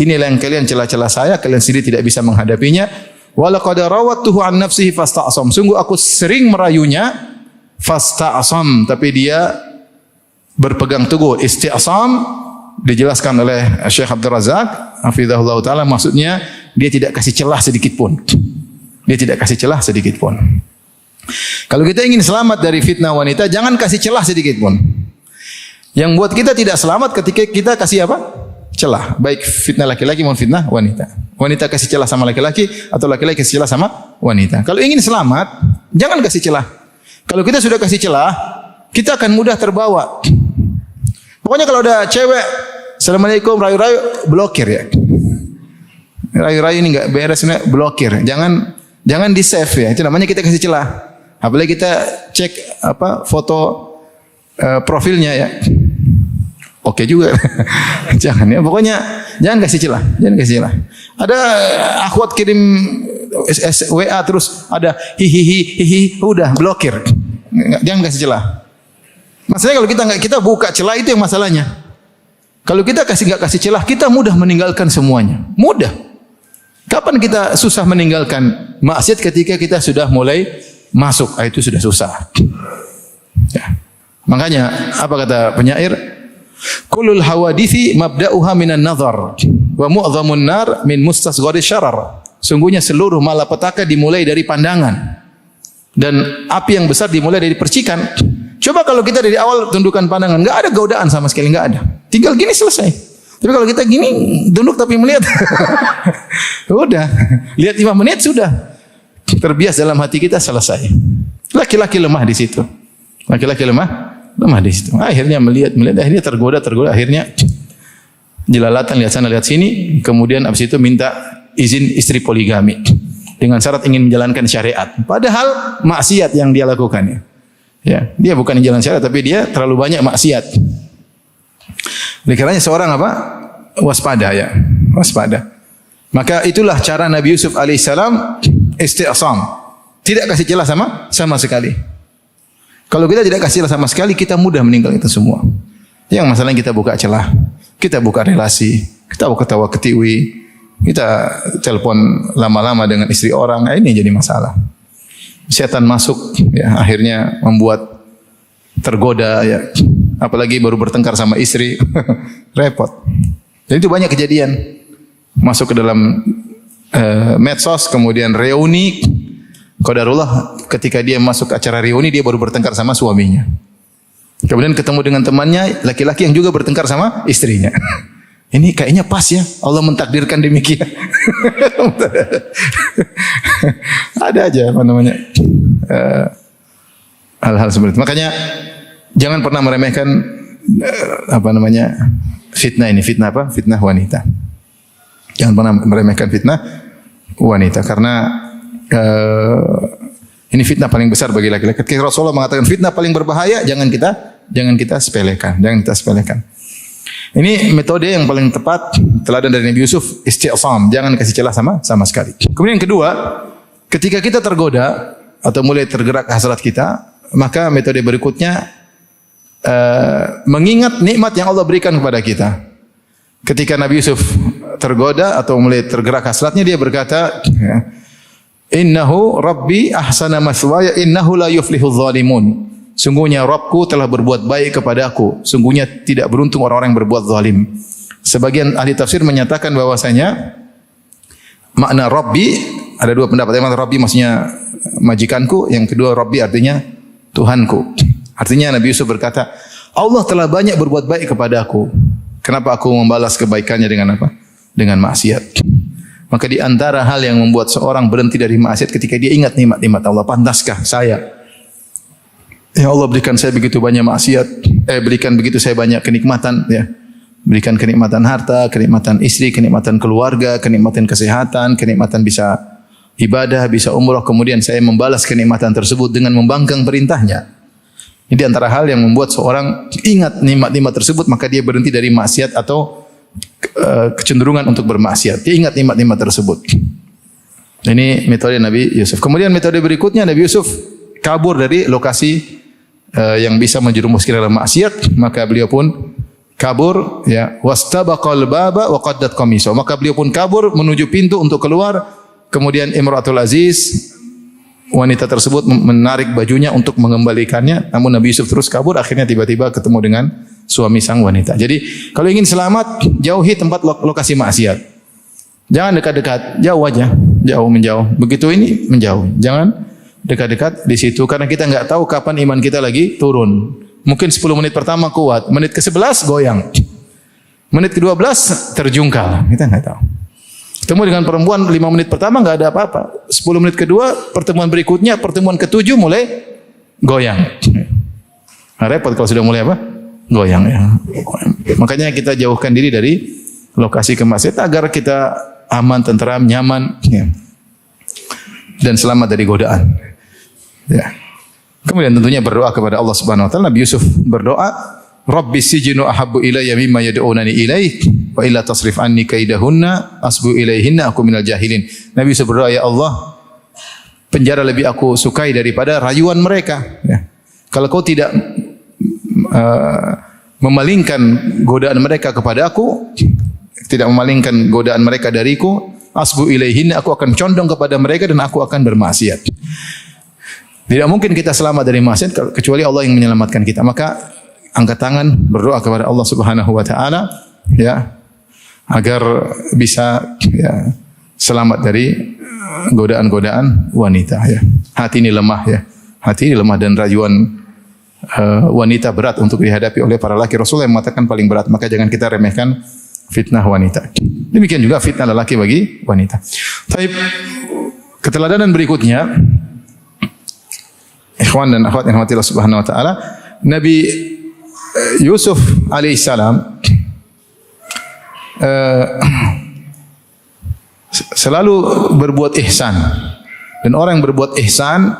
Inilah yang kalian cela-cela saya, kalian sendiri tidak bisa menghadapinya. Wa laqad rawattuhu an nafsihi fasta'sam. Sungguh aku sering merayunya, fasta'sam, tapi dia berpegang teguh. Isti'sam dijelaskan oleh Syekh Abdul Razak hafizahullah taala, maksudnya dia tidak kasih celah sedikit pun. Dia tidak kasih celah sedikit pun. Kalau kita ingin selamat dari fitnah wanita, jangan kasih celah sedikit pun. Yang buat kita tidak selamat ketika kita kasih apa? Celah. Baik fitnah laki-laki maupun fitnah wanita. Wanita kasih celah sama laki-laki atau laki-laki kasih celah sama wanita. Kalau ingin selamat, jangan kasih celah. Kalau kita sudah kasih celah, kita akan mudah terbawa. Pokoknya kalau ada cewek, assalamualaikum, rayu-rayu, blokir ya. Rayu-rayu ini enggak beres, blokir. Jangan di save ya. Itu namanya kita kasih celah. Apalagi kita cek apa foto profilnya ya. Oke juga. Jangan ya. Pokoknya jangan kasih celah, Ada akhwat kirim WA terus ada hihihi, udah blokir. Jangan kasih celah. Masalahnya kalau kita buka celah itu yang masalahnya. Kalau kita nggak kasih celah, kita mudah meninggalkan semuanya. Mudah. Kapan kita susah meninggalkan maksiat? Ketika kita sudah mulai masuk, itu sudah susah. Ya. Makanya apa kata penyair? Kullul hawadithi mabda'uha minan nazar wa mu'dhamun nar min mustasghari syarar. Sungguhnya seluruh malapetaka dimulai dari pandangan dan api yang besar dimulai dari percikan. Coba kalau kita dari awal tundukkan pandangan, enggak ada godaan sama sekali, enggak ada. Tinggal gini selesai. Tapi kalau kita gini tunduk tapi melihat, udah lihat 5 menit sudah terbias dalam hati kita, selesai. Laki-laki lemah di situ. Laki-laki lemah di situ. Akhirnya melihat, akhirnya tergoda, akhirnya jelalatan lihat sana lihat sini, kemudian habis itu minta izin istri poligami dengan syarat ingin menjalankan syariat. Padahal maksiat yang dia lakukan. Ya, dia bukan jalan syariat tapi dia terlalu banyak maksiat. Oleh karenanya seorang apa? Waspada ya, waspada. Maka itulah cara Nabi Yusuf alaihissalam isti'sam. Tidak kasih celah sama sekali. Kalau kita tidak kasih celah sama sekali, kita mudah meninggal itu semua. Yang masalahnya kita buka celah, kita buka relasi, kita buka ketawa ketiwi, kita telepon lama-lama dengan istri orang, ini jadi masalah. Setan masuk, ya akhirnya membuat tergoda, ya. Apalagi baru bertengkar sama istri, repot. Jadi itu banyak kejadian masuk ke dalam medsos, kemudian reuni. Qadarullah ketika dia masuk acara reuni dia baru bertengkar sama suaminya. Kemudian ketemu dengan temannya laki-laki yang juga bertengkar sama istrinya. Ini kayaknya pas ya, Allah mentakdirkan demikian. Ada aja apa namanya hal-hal seperti itu. Makanya Jangan pernah meremehkan fitnah ini. Fitnah apa? Fitnah wanita. Jangan pernah meremehkan fitnah wanita karena ini fitnah paling besar bagi laki-laki. Ketika Rasulullah mengatakan fitnah paling berbahaya, jangan kita sepelekan. Ini metode yang paling tepat, teladan dari Nabi Yusuf, isti'sam, jangan kasih celah sama sekali. Kemudian yang kedua, ketika kita tergoda atau mulai tergerak hasrat kita, maka metode berikutnya mengingat nikmat yang Allah berikan kepada kita. Ketika Nabi Yusuf tergoda atau mulai tergerak hasratnya, dia berkata, Innahu Rabbi ahsana maswaya innahu la yuflihul zalimun. Sungguhnya Rabbku telah berbuat baik kepadaku. Sungguhnya tidak beruntung orang-orang yang berbuat zalim. Sebagian ahli tafsir menyatakan bahwasanya makna Rabbi ada dua pendapat. Yang pertama Rabbi maksudnya majikanku, yang kedua Rabbi artinya Tuhanku. Artinya Nabi Yusuf berkata, Allah telah banyak berbuat baik kepadaku. Kenapa aku membalas kebaikannya dengan apa? Dengan maksiat. Maka di antara hal yang membuat seorang berhenti dari maksiat ketika dia ingat nikmat-nikmat Allah. Pantaskah saya? Ya Allah berikan saya begitu banyak maksiat, berikan begitu saya banyak kenikmatan, ya. Berikan kenikmatan harta, kenikmatan istri, kenikmatan keluarga, kenikmatan kesehatan, kenikmatan bisa ibadah, bisa umrah, kemudian saya membalas kenikmatan tersebut dengan membangkang perintahnya. Ini antara hal yang membuat seorang ingat nikmat-nikmat tersebut, maka dia berhenti dari maksiat atau kecenderungan untuk bermaksiat. Dia ingat nikmat-nikmat tersebut. Ini metode Nabi Yusuf. Kemudian metode berikutnya Nabi Yusuf kabur dari lokasi yang bisa menjerumuskan dalam maksiat, maka beliau pun kabur, ya, wastabaqal baba wa qaddat qamisahu. Maka beliau pun kabur menuju pintu untuk keluar. Kemudian Imratul Aziz, wanita tersebut menarik bajunya untuk mengembalikannya, namun Nabi Yusuf terus kabur, akhirnya tiba-tiba ketemu dengan suami sang wanita. Jadi kalau ingin selamat, jauhi tempat lokasi maksiat. Jangan dekat-dekat, jauh aja, menjauh. Begitu ini menjauh. Jangan dekat-dekat di situ karena kita enggak tahu kapan iman kita lagi turun. Mungkin 10 menit pertama kuat, menit ke-11 goyang. Menit ke-12 terjungkal, kita enggak tahu. Ketemu dengan perempuan 5 menit pertama enggak ada apa-apa. 10 menit kedua, pertemuan berikutnya, pertemuan ke-7 mulai goyang. Nah, repot kalau sudah mulai apa? Goyang, ya. Makanya kita jauhkan diri dari lokasi kemaksiatan agar kita aman, tenteram, nyaman, ya. Dan selamat dari godaan. Ya. Kemudian tentunya berdoa kepada Allah Subhanahu wa taala. Nabi Yusuf berdoa, Rabbi sijinu ahabbu ilayya mimma yad'unani ilaih wa illa tasrif anni kaidahunna asbu ilaihinna aku minal jahilin. Nabi Yusuf berdoa, ya Allah, penjara lebih aku sukai daripada rayuan mereka. Ya. Kalau kau tidak memalingkan godaan mereka kepada aku, tidak memalingkan godaan mereka dariku, asbu ilaihinna aku akan condong kepada mereka dan aku akan bermaksiat. Tidak mungkin kita selamat dari maksiat kecuali Allah yang menyelamatkan kita. Maka angkat tangan berdoa kepada Allah Subhanahu wa taala, ya, agar bisa, ya, selamat dari godaan-godaan wanita, ya. Hati ini lemah, ya. Hati ini lemah dan rayuan wanita berat untuk dihadapi oleh para laki. Rasulullah yang mengatakan paling berat, maka jangan kita remehkan fitnah wanita. Demikian juga fitnah lelaki bagi wanita. Baik, keteladanan berikutnya, ikhwan dan akhwat yang dirahmati Allah Subhanahu wa taala, Nabi Yusuf alaihissalam selalu berbuat ihsan, dan orang yang berbuat ihsan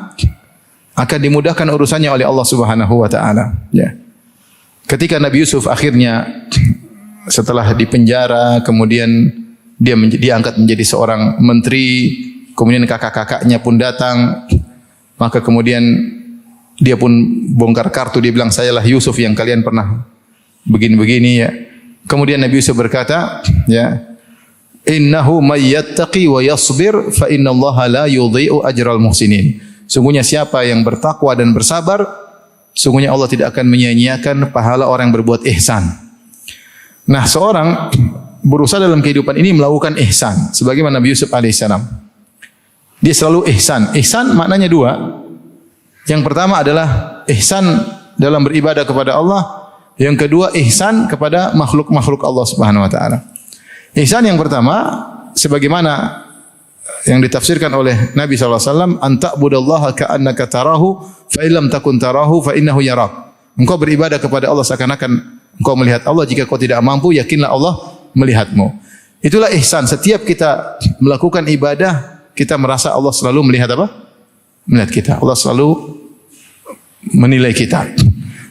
akan dimudahkan urusannya oleh Allah Subhanahu wa taala, ya. Ketika Nabi Yusuf akhirnya setelah dipenjara, kemudian dia diangkat menjadi seorang menteri, kemudian kakak-kakaknya pun datang, maka kemudian dia pun bongkar kartu, dia bilang, sayalah Yusuf yang kalian pernah begini-begini, ya. Kemudian Nabi Yusuf berkata, ya, innahu may yattaqi wa yasbir fa innallaha la yudhi'u ajral muhsinin. Sungguhnya siapa yang bertakwa dan bersabar, sungguhnya Allah tidak akan menyia-nyiakan pahala orang yang berbuat ihsan. Nah, seorang berusaha dalam kehidupan ini melakukan ihsan sebagaimana Nabi Yusuf alaihissalam. Dia selalu ihsan. Ihsan maknanya dua. Yang pertama adalah ihsan dalam beribadah kepada Allah. Yang kedua ihsan kepada makhluk-makhluk Allah Subhanahu wa taala. Ihsan yang pertama sebagaimana yang ditafsirkan oleh Nabi SAW, anta'budallaha ka'annaka tarahu fa illam takun tarahu fa innahu yarak. Engkau beribadah kepada Allah seakan-akan engkau melihat Allah. Jika kau tidak mampu, yakinlah Allah melihatmu. Itulah ihsan. Setiap kita melakukan ibadah, kita merasa Allah selalu melihat apa? Melihat kita. Allah selalu menilai kita.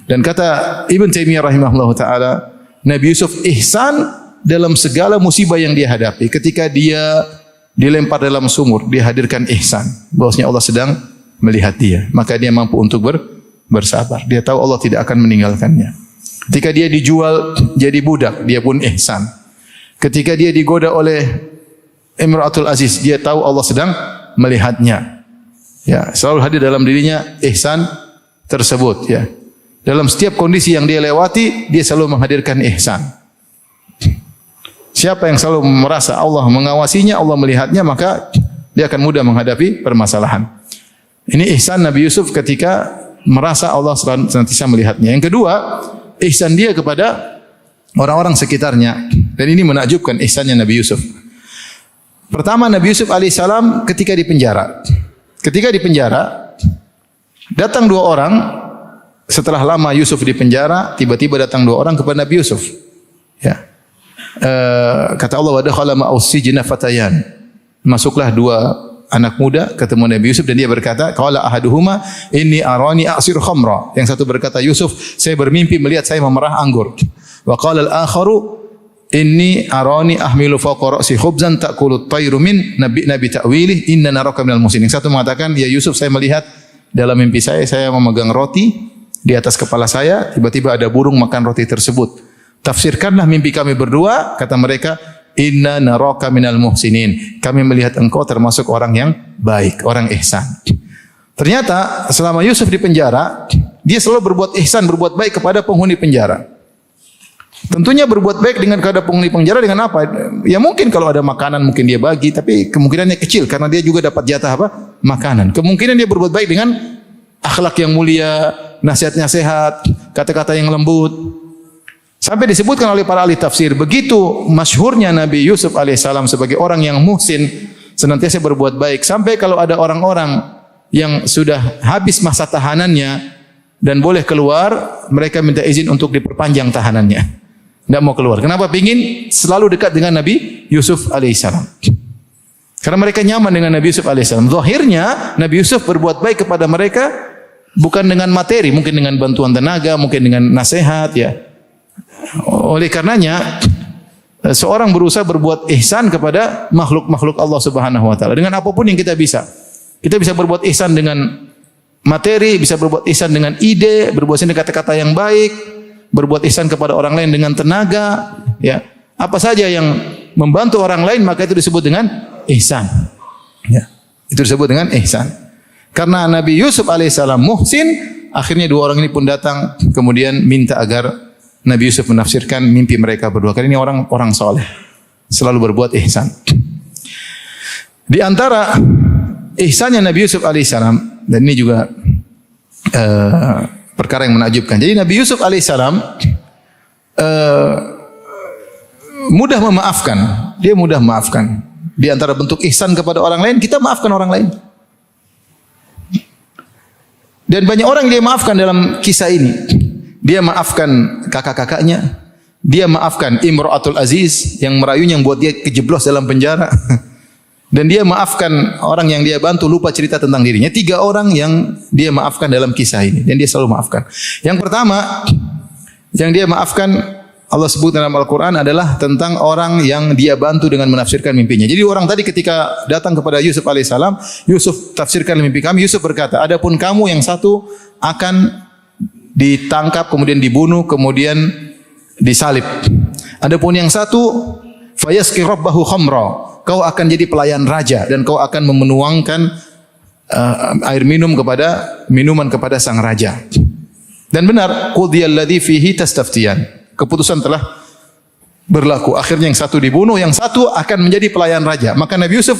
Dan kata Ibn Taimiyah rahimahullah ta'ala, Nabi Yusuf ihsan dalam segala musibah yang dia hadapi. Ketika dia dilempar dalam sumur, dia hadirkan ihsan. Bahwasanya Allah sedang melihat dia. Maka dia mampu untuk bersabar. Dia tahu Allah tidak akan meninggalkannya. Ketika dia dijual jadi budak, dia pun ihsan. Ketika dia digoda oleh Imratul Aziz, dia tahu Allah sedang melihatnya. Ya, selalu hadir dalam dirinya ihsan tersebut, ya. Dalam setiap kondisi yang dia lewati, dia selalu menghadirkan ihsan. Siapa yang selalu merasa Allah mengawasinya, Allah melihatnya, maka dia akan mudah menghadapi permasalahan. Ini ihsan Nabi Yusuf ketika merasa Allah senantiasa melihatnya. Yang kedua, ihsan dia kepada orang-orang sekitarnya. Dan ini menakjubkan ihsannya Nabi Yusuf. Pertama, Nabi Yusuf alaihissalam ketika di penjara. Ketika di penjara, datang dua orang. Setelah lama Yusuf di penjara, tiba-tiba datang dua orang kepada Nabi Yusuf. Ya. Kata Allah, wa dakhala ma'as sijna fatayan. Masuklah dua anak muda ketemu Nabi Yusuf dan dia berkata, qala ahaduhuma inni arani a'sir khamra. Yang satu berkata, Yusuf, saya bermimpi melihat saya memerah anggur. Wa qala al-akharu inni arani ahmilu fawqa ra'si khubzan ta'kulu at-tayru min nabi ta'wilih inna naraka minal muhsinin. Yang satu mengatakan, ya Yusuf, saya melihat dalam mimpi saya memegang roti di atas kepala saya, tiba-tiba ada burung makan roti tersebut. Tafsirkanlah mimpi kami berdua, kata mereka, inna naraka minal muhsinin. Kami melihat engkau termasuk orang yang baik, orang ihsan. Ternyata selama Yusuf di penjara, dia selalu berbuat ihsan, berbuat baik kepada penghuni penjara. Tentunya berbuat baik dengan kepada penghuni penjara dengan apa? Ya mungkin kalau ada makanan mungkin dia bagi, tapi kemungkinannya kecil karena dia juga dapat jatah apa? Makanan. Kemungkinan dia berbuat baik dengan akhlak yang mulia, nasihatnya sehat, kata-kata yang lembut. Sampai disebutkan oleh para ahli tafsir, begitu masyhurnya Nabi Yusuf alaihissalam sebagai orang yang muhsin, senantiasa berbuat baik. Sampai kalau ada orang-orang yang sudah habis masa tahanannya dan boleh keluar, mereka minta izin untuk diperpanjang tahanannya. Tidak mau keluar. Kenapa? Pingin selalu dekat dengan Nabi Yusuf alaihissalam. Karena mereka nyaman dengan Nabi Yusuf alaihissalam. Zahirnya Nabi Yusuf berbuat baik kepada mereka bukan dengan materi, mungkin dengan bantuan tenaga, mungkin dengan nasihat, ya. Oleh karenanya seorang berusaha berbuat ihsan kepada makhluk-makhluk Allah Subhanahu wa taala dengan apapun yang kita bisa. Kita bisa berbuat ihsan dengan materi, bisa berbuat ihsan dengan ide, berbuat ihsan dengan kata-kata yang baik, berbuat ihsan kepada orang lain dengan tenaga, ya. Apa saja yang membantu orang lain maka itu disebut dengan ihsan. Ya. Itu disebut dengan ihsan. Karena Nabi Yusuf alaihissalam muhsin, akhirnya dua orang ini pun datang kemudian minta agar Nabi Yusuf menafsirkan mimpi mereka berdua. Karena ini orang soleh, selalu berbuat ihsan. Di antara ihsannya Nabi Yusuf alaihissalam, dan ini juga perkara yang menakjubkan. Jadi Nabi Yusuf alaihissalam mudah memaafkan. Dia mudah memaafkan. Di antara bentuk ihsan kepada orang lain, kita maafkan orang lain. Dan banyak orang yang dia maafkan dalam kisah ini. Dia maafkan kakak-kakaknya. Dia maafkan Imratul Aziz yang merayunya, yang buat dia kejeblos dalam penjara. Dan dia maafkan orang yang dia bantu lupa cerita tentang dirinya. 3 orang yang dia maafkan dalam kisah ini. Dan dia selalu maafkan. Yang pertama, yang dia maafkan, Allah sebut dalam Al-Quran adalah tentang orang yang dia bantu dengan menafsirkan mimpinya. Jadi orang tadi ketika datang kepada Yusuf alaihissalam, Yusuf tafsirkan mimpi kami. Yusuf berkata, adapun kamu yang satu akan ditangkap, kemudian dibunuh, kemudian disalib. Adapun yang satu, fayasqi rabbahu khamra. Kau akan jadi pelayan raja dan kau akan menuangkan air minuman kepada sang raja. Dan benar, qudiyalladzi fihi tastaftiyan. Keputusan telah berlaku. Akhirnya yang satu dibunuh, yang satu akan menjadi pelayan raja. Maka Nabi Yusuf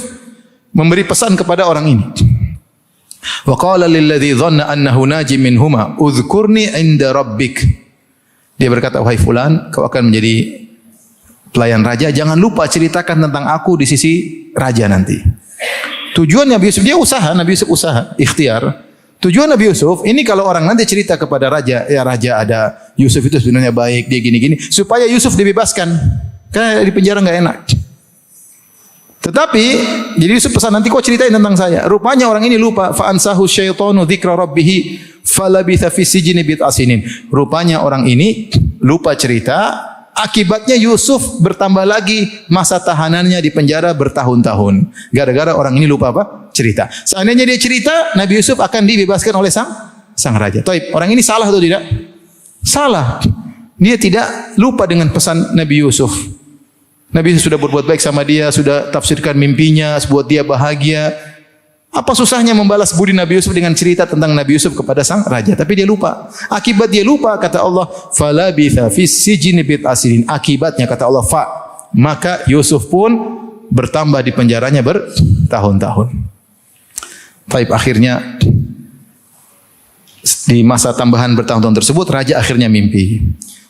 memberi pesan kepada orang ini. Wa qala lilladzi dhanna annahu najim minhuma udhkurni 'inda rabbik. Dia berkata, wahai fulan, kau akan menjadi pelayan raja, jangan lupa ceritakan tentang aku di sisi raja nanti. Tujuan Nabi Yusuf, Nabi Yusuf usaha, ikhtiar Tujuan Nabi Yusuf, ini kalau orang nanti cerita kepada raja, ya raja ada Yusuf itu sebenarnya baik, dia gini-gini, supaya Yusuf dibebaskan. Karena di penjara enggak enak. Tetapi, jadi Yusuf pesan, nanti kau ceritain tentang saya. Rupanya orang ini lupa. Fa'ansahu syaitanu dzikra rabbih falabitha fi sijni bid'a sinin. Rupanya orang ini lupa cerita, akibatnya Yusuf bertambah lagi masa tahanannya di penjara bertahun-tahun. Gara-gara orang ini lupa apa? Cerita. Seandainya dia cerita, Nabi Yusuf akan dibebaskan oleh sang raja. Taib, orang ini salah atau tidak? Salah. Dia tidak lupa dengan pesan Nabi Yusuf. Nabi Yusuf sudah berbuat baik sama dia, sudah tafsirkan mimpinya, buat dia bahagia. Apa susahnya membalas budi Nabi Yusuf dengan cerita tentang Nabi Yusuf kepada sang raja? Tapi dia lupa. Akibat dia lupa, kata Allah, falabitha fis sijni bid'a sinin. Akibatnya kata Allah, maka Yusuf pun bertambah di penjaranya bertahun-tahun. Baik, akhirnya di masa tambahan bertahun-tahun tersebut, raja akhirnya mimpi.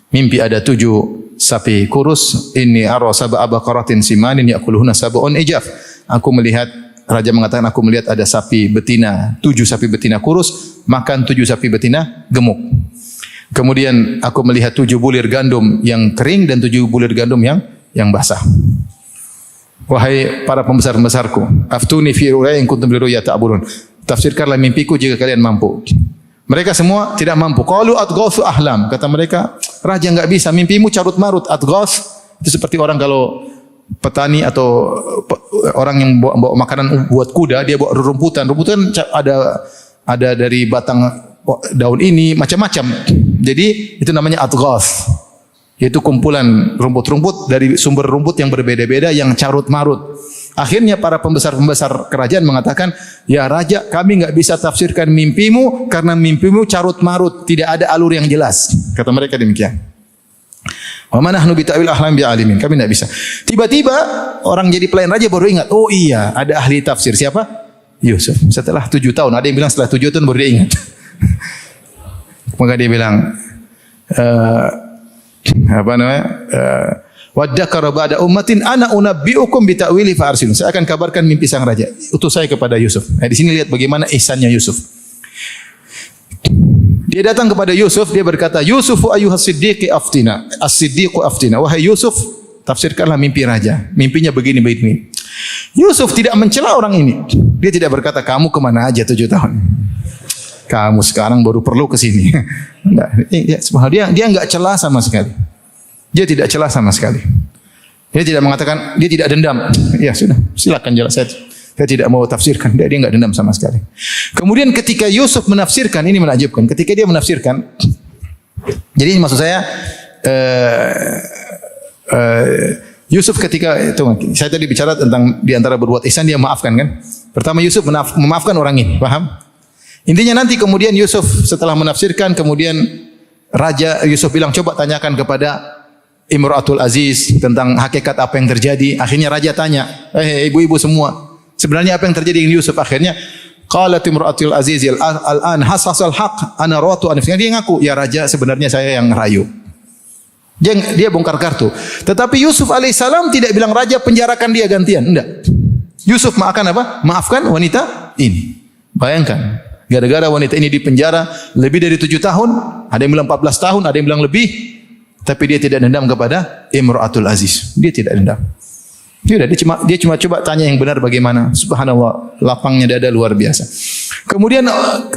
Mimpi ada 7 sapi kurus. Inni ara sab'a baqaratin simanin ya'kuluhunna sab'un ijaf. Aku melihat, raja mengatakan, aku melihat ada sapi betina, 7 sapi betina kurus makan 7 sapi betina gemuk. Kemudian aku melihat 7 bulir gandum yang kering dan 7 bulir gandum yang basah. Wahai para pembesar-pembesarku, aftuni fi ru'ya in kuntum liru'ya ta'burun. Tafsirkanlah mimpiku jika kalian mampu. Mereka semua tidak mampu. Qalu adghasu ahlam. Kata mereka, raja enggak bisa, mimpimu carut marut. Adghas itu seperti orang kalau petani atau orang yang bawa makanan buat kuda, dia bawa rumputan. Rumputan ada dari batang daun ini macam-macam. Jadi itu namanya adghas. Yaitu kumpulan rumput-rumput dari sumber rumput yang berbeda-beda yang carut marut. Akhirnya para pembesar-pembesar kerajaan mengatakan, ya raja, kami enggak bisa tafsirkan mimpimu karena mimpimu carut marut, tidak ada alur yang jelas. Kata mereka demikian. Wa ma nahnu bi ta'wil ahlam bi alimin. Kami enggak bisa. Tiba-tiba orang jadi pelayan raja baru ingat, oh iya, ada ahli tafsir. Siapa? Yusuf. Setelah 7 tahun, ada yang bilang setelah 7 tahun baru dia ingat. Maka dia bilang, Waddakara ba'da ummatin ana unabbi'ukum bi ta'wili fa arsilun. Saya akan kabarkan mimpi sang raja. Utus saya kepada Yusuf. Nah, di sini lihat bagaimana ihsannya Yusuf. Dia datang kepada Yusuf, dia berkata, "Yusufu ayyuhas siddiqi aftina." As-siddiqu aftina. Wahai Yusuf, tafsirkanlah mimpi raja. Mimpinya begini. Yusuf tidak mencela orang ini. Dia tidak berkata, "Kamu kemana aja 7 tahun? Kamu sekarang baru perlu ke sini." Enggak, dia enggak celah sama sekali. Dia tidak celah sama sekali. Dia tidak mengatakan, dia tidak dendam. Ya sudah, silakan jelas saya tidak mau tafsirkan. Dia enggak dendam sama sekali. Kemudian ketika Yusuf menafsirkan, ini menakjubkan. Ketika dia menafsirkan, jadi maksud saya Yusuf ketika itu, saya tadi bicara tentang di antara berbuat ihsan dia maafkan kan. Pertama Yusuf memaafkan orang ini, paham? Intinya nanti kemudian Yusuf setelah menafsirkan, kemudian Raja Yusuf bilang, coba tanyakan kepada Imratul Aziz tentang hakikat apa yang terjadi. Akhirnya raja tanya, ibu-ibu semua, sebenarnya apa yang terjadi dengan Yusuf? Akhirnya qalat Imratul Aziz al-an hasasal haq ana rawatu an. Dia ngaku, ya raja, sebenarnya saya yang rayu. Dia bongkar kartu. Tetapi Yusuf alaihissalam tidak bilang raja penjarakan dia gantian, enggak. Yusuf maafkan wanita ini. Bayangkan, gara-gara wanita ini dipenjara lebih dari 7 tahun, ada yang bilang 14 tahun, ada yang bilang lebih. Tapi dia tidak dendam kepada Imratul Aziz. Dia tidak dendam. Dia cuma coba tanya yang benar bagaimana. Subhanallah, lapangnya dada luar biasa. Kemudian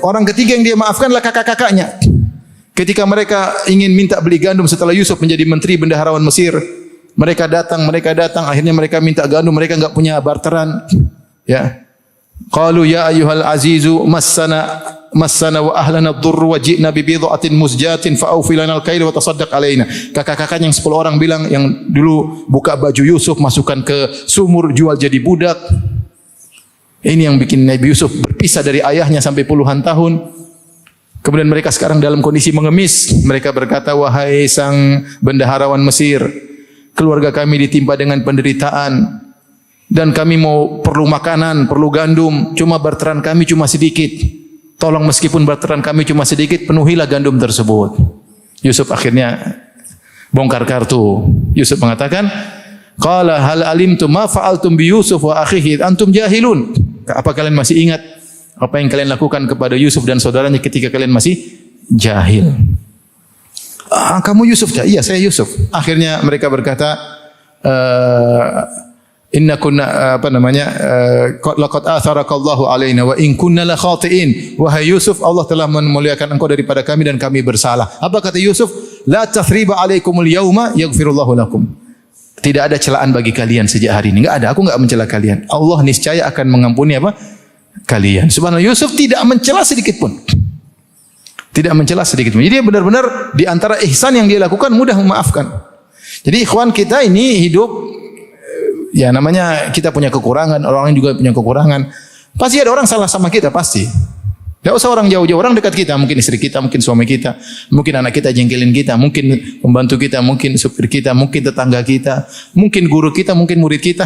orang ketiga yang dia maafkan adalah kakak-kakaknya. Ketika mereka ingin minta beli gandum setelah Yusuf menjadi menteri bendaharawan Mesir, mereka datang, akhirnya mereka minta gandum, mereka enggak punya barteran. Ya. Qalu ya ayyuhal azizu massana wa ahlana ad-durr wa ji'na bi bid'atin musjatin fa awfi lana al-kail wa tasaddaq alaina. Kakak-kakaknya yang 10 orang bilang yang dulu buka baju Yusuf, masukkan ke sumur, jual jadi budak. Ini yang bikin Nabi Yusuf berpisah dari ayahnya sampai puluhan tahun. Kemudian mereka sekarang dalam kondisi mengemis. Mereka berkata, wahai sang bendaharawan Mesir, keluarga kami ditimpa dengan penderitaan dan kami perlu makanan, perlu gandum, cuma barteran kami cuma sedikit. Tolong meskipun barteran kami cuma sedikit, penuhilah gandum tersebut. Yusuf akhirnya bongkar kartu. Yusuf mengatakan, qala hal alimtum ma fa'altum bi Yusuf wa akhihi antum jahilun. Apa kalian masih ingat Apa yang kalian lakukan kepada Yusuf dan saudaranya ketika kalian masih jahil? Kamu Yusuf? Iya, saya Yusuf. Akhirnya mereka berkata, inna kunna laqad atharakallahu alaina wa in kunna la khatiin. Wahai Yusuf, Allah telah memuliakan engkau daripada kami dan kami bersalah. Apa kata Yusuf? La tathriba alaikumul yauma yaghfirullahu lakum. Tidak ada celaan bagi kalian sejak hari ini. Enggak ada, aku enggak mencela kalian. Allah niscaya akan mengampuni apa? Kalian. Subhanallah, Yusuf tidak mencela sedikit pun. Tidak mencela sedikit pun. Jadi dia benar-benar di antara ihsan yang dia lakukan mudah memaafkan. Jadi ikhwan kita ini hidup, ya namanya kita punya kekurangan, orang lain juga punya kekurangan. Pasti ada orang salah sama kita, pasti. Tidak usah orang jauh-jauh, orang dekat kita, mungkin istri kita, mungkin suami kita, mungkin anak kita jengkelin kita, mungkin pembantu kita, mungkin supir kita, mungkin tetangga kita, mungkin guru kita, mungkin murid kita.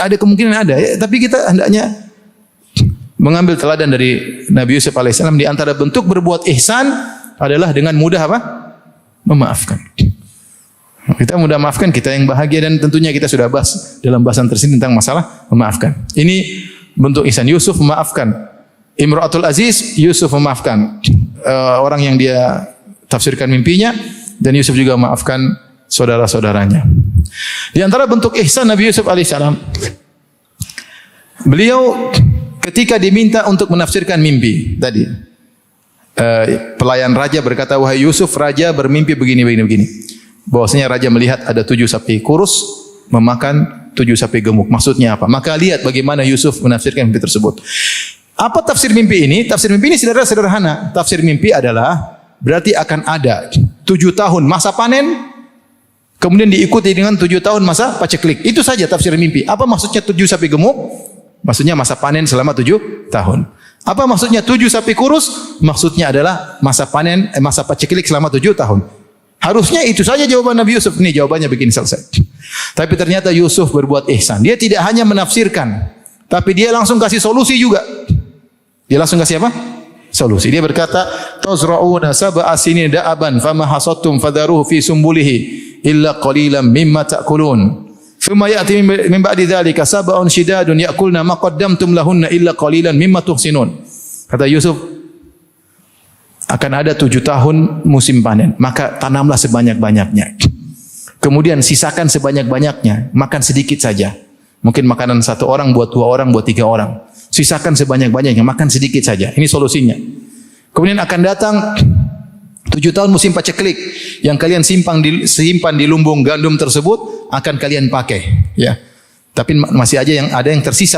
Ada kemungkinan ada, ya. Tapi kita hendaknya mengambil teladan dari Nabi Yusuf alaihissalam. Di antara bentuk berbuat ihsan adalah dengan mudah apa? Memaafkan. Kita mudah maafkan, kita yang bahagia, dan tentunya kita sudah bahas dalam bahasan tersebut tentang masalah memaafkan. Ini bentuk ihsan. Yusuf memaafkan. Imra'atul Aziz, Yusuf memaafkan orang yang dia tafsirkan mimpinya, dan Yusuf juga memaafkan saudara-saudaranya. Di antara bentuk ihsan Nabi Yusuf alaihissalam, beliau ketika diminta untuk menafsirkan mimpi tadi, pelayan raja berkata, wahai Yusuf, raja bermimpi begini. Bahwasanya raja melihat ada 7 sapi kurus memakan 7 sapi gemuk. Maksudnya apa? Maka lihat bagaimana Yusuf menafsirkan mimpi tersebut. Apa tafsir mimpi ini? Tafsir mimpi ini sederhana. Tafsir mimpi adalah berarti akan ada 7 tahun masa panen, kemudian diikuti dengan 7 tahun masa paceklik. Itu saja tafsir mimpi. Apa maksudnya 7 sapi gemuk? Maksudnya masa panen selama 7 tahun. Apa maksudnya 7 sapi kurus? Maksudnya adalah masa panen, masa paceklik selama 7 tahun. Harusnya itu saja jawaban Nabi Yusuf. Nih jawabannya begini, selesai. Tapi ternyata Yusuf berbuat ihsan. Dia tidak hanya menafsirkan, tapi dia langsung kasih solusi juga. Dia langsung kasih apa? Solusi. Dia berkata, tazra'una sab'a sinin da'aban fama hasadtum fadharuhu fi sumbulihi illa qalilan mimma ta'kulun. Thumma ya'ti min ba'di dzalika sab'un shidadun ya'kulna ma qaddamtum lahunna illa qalilan mimma tuhsinun. Kata Yusuf, akan ada 7 tahun musim panen, maka tanamlah sebanyak-banyaknya. Kemudian sisakan sebanyak-banyaknya, makan sedikit saja. Mungkin makanan 1 orang buat 2 orang, buat 3 orang. Sisakan sebanyak-banyaknya, makan sedikit saja. Ini solusinya. Kemudian akan datang 7 tahun musim paceklik yang kalian simpan di lumbung gandum tersebut akan kalian pakai, ya. Tapi masih ada yang tersisa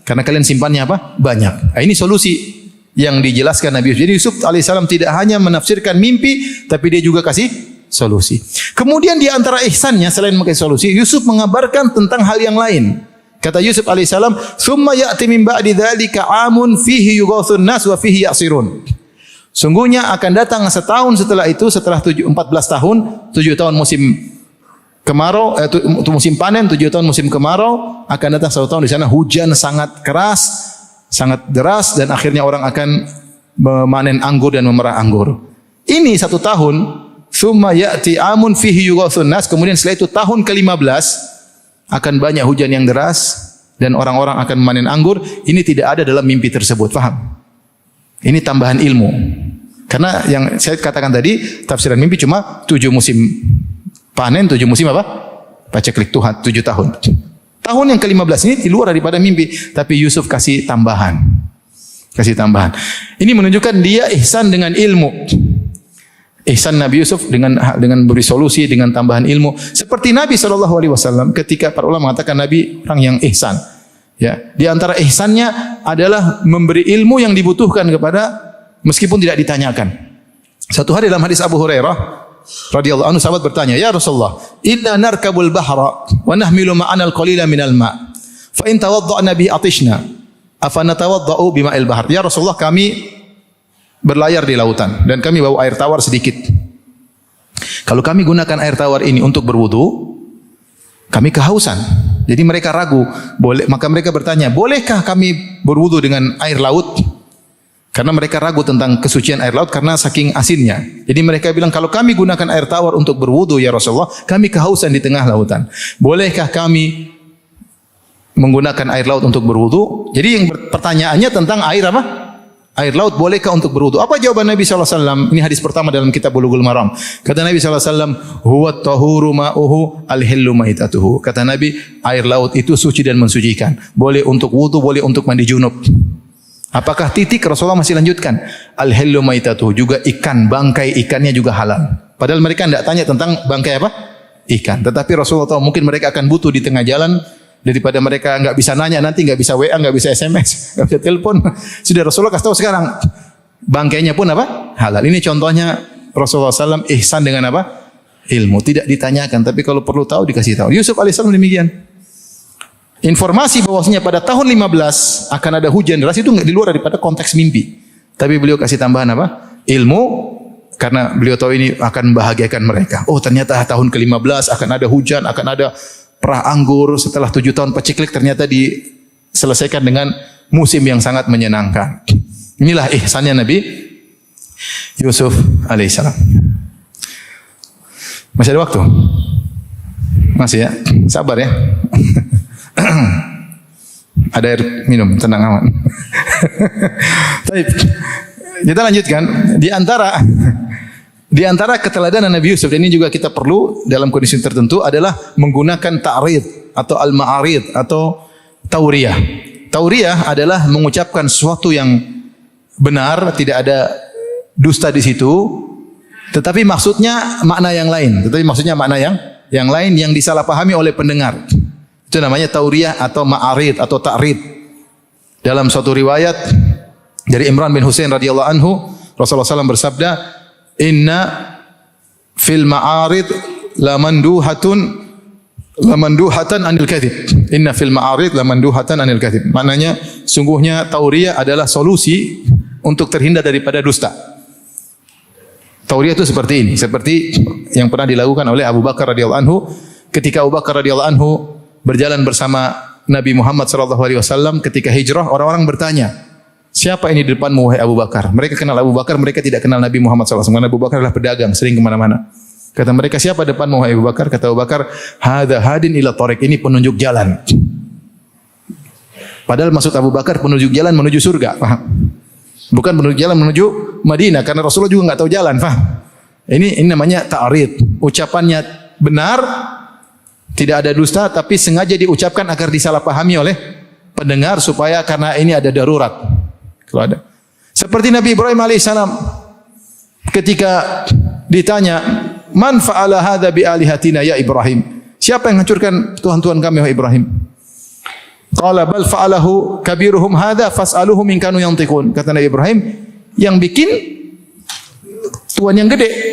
karena kalian simpannya apa? Banyak. Nah, ini solusi yang dijelaskan Nabi Yusuf. Jadi Yusuf alaihissalam tidak hanya menafsirkan mimpi, tapi dia juga kasih solusi. Kemudian di antara ihsannya selain mengasih solusi, Yusuf mengabarkan tentang hal yang lain. Kata Yusuf alaihissalam, "Tsumma ya'ti min ba'di dzalika 'amun fihi yughathun nas wa fihi ya'sirun." Sungguhnya akan datang setahun setelah itu, setelah 14 tahun, 7 tahun musim kemarau, musim panen, 7 tahun musim kemarau, akan datang 1 tahun di sana hujan sangat keras, sangat deras, dan akhirnya orang akan memanen anggur dan memerah anggur. Ini 1 tahun, tsumma ya'ti 'amun fihi yughathun nas, kemudian setelah itu tahun ke-15 akan banyak hujan yang deras dan orang-orang akan memanen anggur. Ini tidak ada dalam mimpi tersebut, paham? Ini tambahan ilmu. Karena yang saya katakan tadi, tafsiran mimpi cuma 7 musim panen, 7 musim apa? Paceklik, Tuhan 7 tahun. Tahun yang ke-15 ini di luar daripada mimpi, tapi Yusuf kasih tambahan. Kasih tambahan. Ini menunjukkan dia ihsan dengan ilmu. Ihsan Nabi Yusuf dengan beri solusi, dengan tambahan ilmu. Seperti Nabi SAW ketika para ulama mengatakan Nabi orang yang ihsan. Ya, di antara ihsannya adalah memberi ilmu yang dibutuhkan kepada meskipun tidak ditanyakan. Satu hari dalam hadis Abu Hurairah radhiyallahu anhu, sahabat bertanya, "Ya Rasulullah, inna narkabul bahra wa nahmilu ma'ana al-qalila minal ma'. Fa in tawadda'na bihi atishna, afa natawadda'u bima'il bahr?" Ya Rasulullah, kami berlayar di lautan dan kami bawa air tawar sedikit. Kalau kami gunakan air tawar ini untuk berwudu, kami kehausan. Jadi mereka ragu, maka mereka bertanya, bolehkah kami berwudu dengan air laut? Karena mereka ragu tentang kesucian air laut karena saking asinnya. Jadi mereka bilang, kalau kami gunakan air tawar untuk berwudu ya Rasulullah, kami kehausan di tengah lautan. Bolehkah kami menggunakan air laut untuk berwudu. Jadi yang pertanyaannya tentang air apa? Air laut bolehkah untuk berwudu? Apa jawaban Nabi SAW? Ini hadis pertama dalam kitab Bulughul Maram. Kata Nabi SAW, huwa tahuru ma'uhu al-hillu maitatuhu. Kata Nabi, air laut itu suci dan mensucikan. Boleh untuk wudu, boleh untuk mandi junub. Apakah titik? Rasulullah masih lanjutkan. Al-hillu maitatuhu. Juga ikan, bangkai ikannya juga halal. Padahal mereka tidak tanya tentang bangkai apa? Ikan. Tetapi Rasulullah tahu mungkin mereka akan butuh di tengah jalan. Daripada mereka enggak bisa nanya nanti, enggak bisa WA, enggak bisa SMS, enggak bisa telepon. Sudah Rasulullah kasih tahu sekarang. Bangkainya pun apa? Halal. Ini contohnya Rasulullah SAW ihsan dengan apa? Ilmu. Tidak ditanyakan, tapi kalau perlu tahu dikasih tahu. Yusuf alaihissalam demikian. Informasi bahwasanya pada tahun 15 akan ada hujan deras itu enggak di luar daripada konteks mimpi. Tapi beliau kasih tambahan apa? Ilmu, karena beliau tahu ini akan membahagiakan mereka. Oh, ternyata tahun ke-15 akan ada hujan, akan ada perah anggur. Setelah 7 tahun paceklik ternyata diselesaikan dengan musim yang sangat menyenangkan. Inilah ihsannya Nabi Yusuf alaihissalam. Masih ada waktu? Masih ya? Sabar ya. Ada air minum, tenang aman. Baik. Kita lanjutkan. Di antara keteladanan Nabi Yusuf, dan ini juga kita perlu dalam kondisi tertentu, adalah menggunakan ta'rid atau al-ma'arid atau tauriyah. Tauriyah adalah mengucapkan sesuatu yang benar, tidak ada dusta di situ, tetapi maksudnya makna yang lain. Tetapi maksudnya makna yang lain yang disalahpahami oleh pendengar. Itu namanya tauriyah atau ma'arid atau ta'rid. Dalam suatu riwayat dari Imran bin Husain radhiyallahu anhu, Rasulullah SAW bersabda, inna fil ma'arid lamanduhatan anil kadhib. Inna fil ma'arid lamanduhatan anil kadhib. Maknanya sungguhnya tauriyah adalah solusi untuk terhindar daripada dusta. Tauriyah itu seperti ini, seperti yang pernah dilakukan oleh Abu Bakar radhiyallahu anhu. Ketika Abu Bakar radhiyallahu anhu berjalan bersama Nabi Muhammad sallallahu alaihi wasallam ketika hijrah, orang-orang bertanya, siapa ini di depanmu wahai Abu Bakar? Mereka kenal Abu Bakar, mereka tidak kenal Nabi Muhammad SAW. Karena Abu Bakar adalah pedagang, sering kemana-mana. Kata mereka, siapa depanmu wahai Abu Bakar? Kata Abu Bakar, hadza hadin ila thariq, ini penunjuk jalan. Padahal maksud Abu Bakar penunjuk jalan menuju surga, paham? Bukan penunjuk jalan menuju Madinah, karena Rasulullah juga enggak tahu jalan, paham? Ini namanya ta'rid. Ucapannya benar, tidak ada dusta, tapi sengaja diucapkan agar disalahpahami oleh pendengar supaya karena ini ada darurat. Kalau ada. Seperti Nabi Ibrahim alaihissalam ketika ditanya, "Man fa'ala hadza bi alihatina ya Ibrahim?" Siapa yang hancurkan tuhan-tuhan kami wahai Ibrahim? Qala bal fa'alahu kabiruhum hadza fas'aluhum in kanu yantiqun. Kata Nabi Ibrahim, yang bikin tuhan yang gede.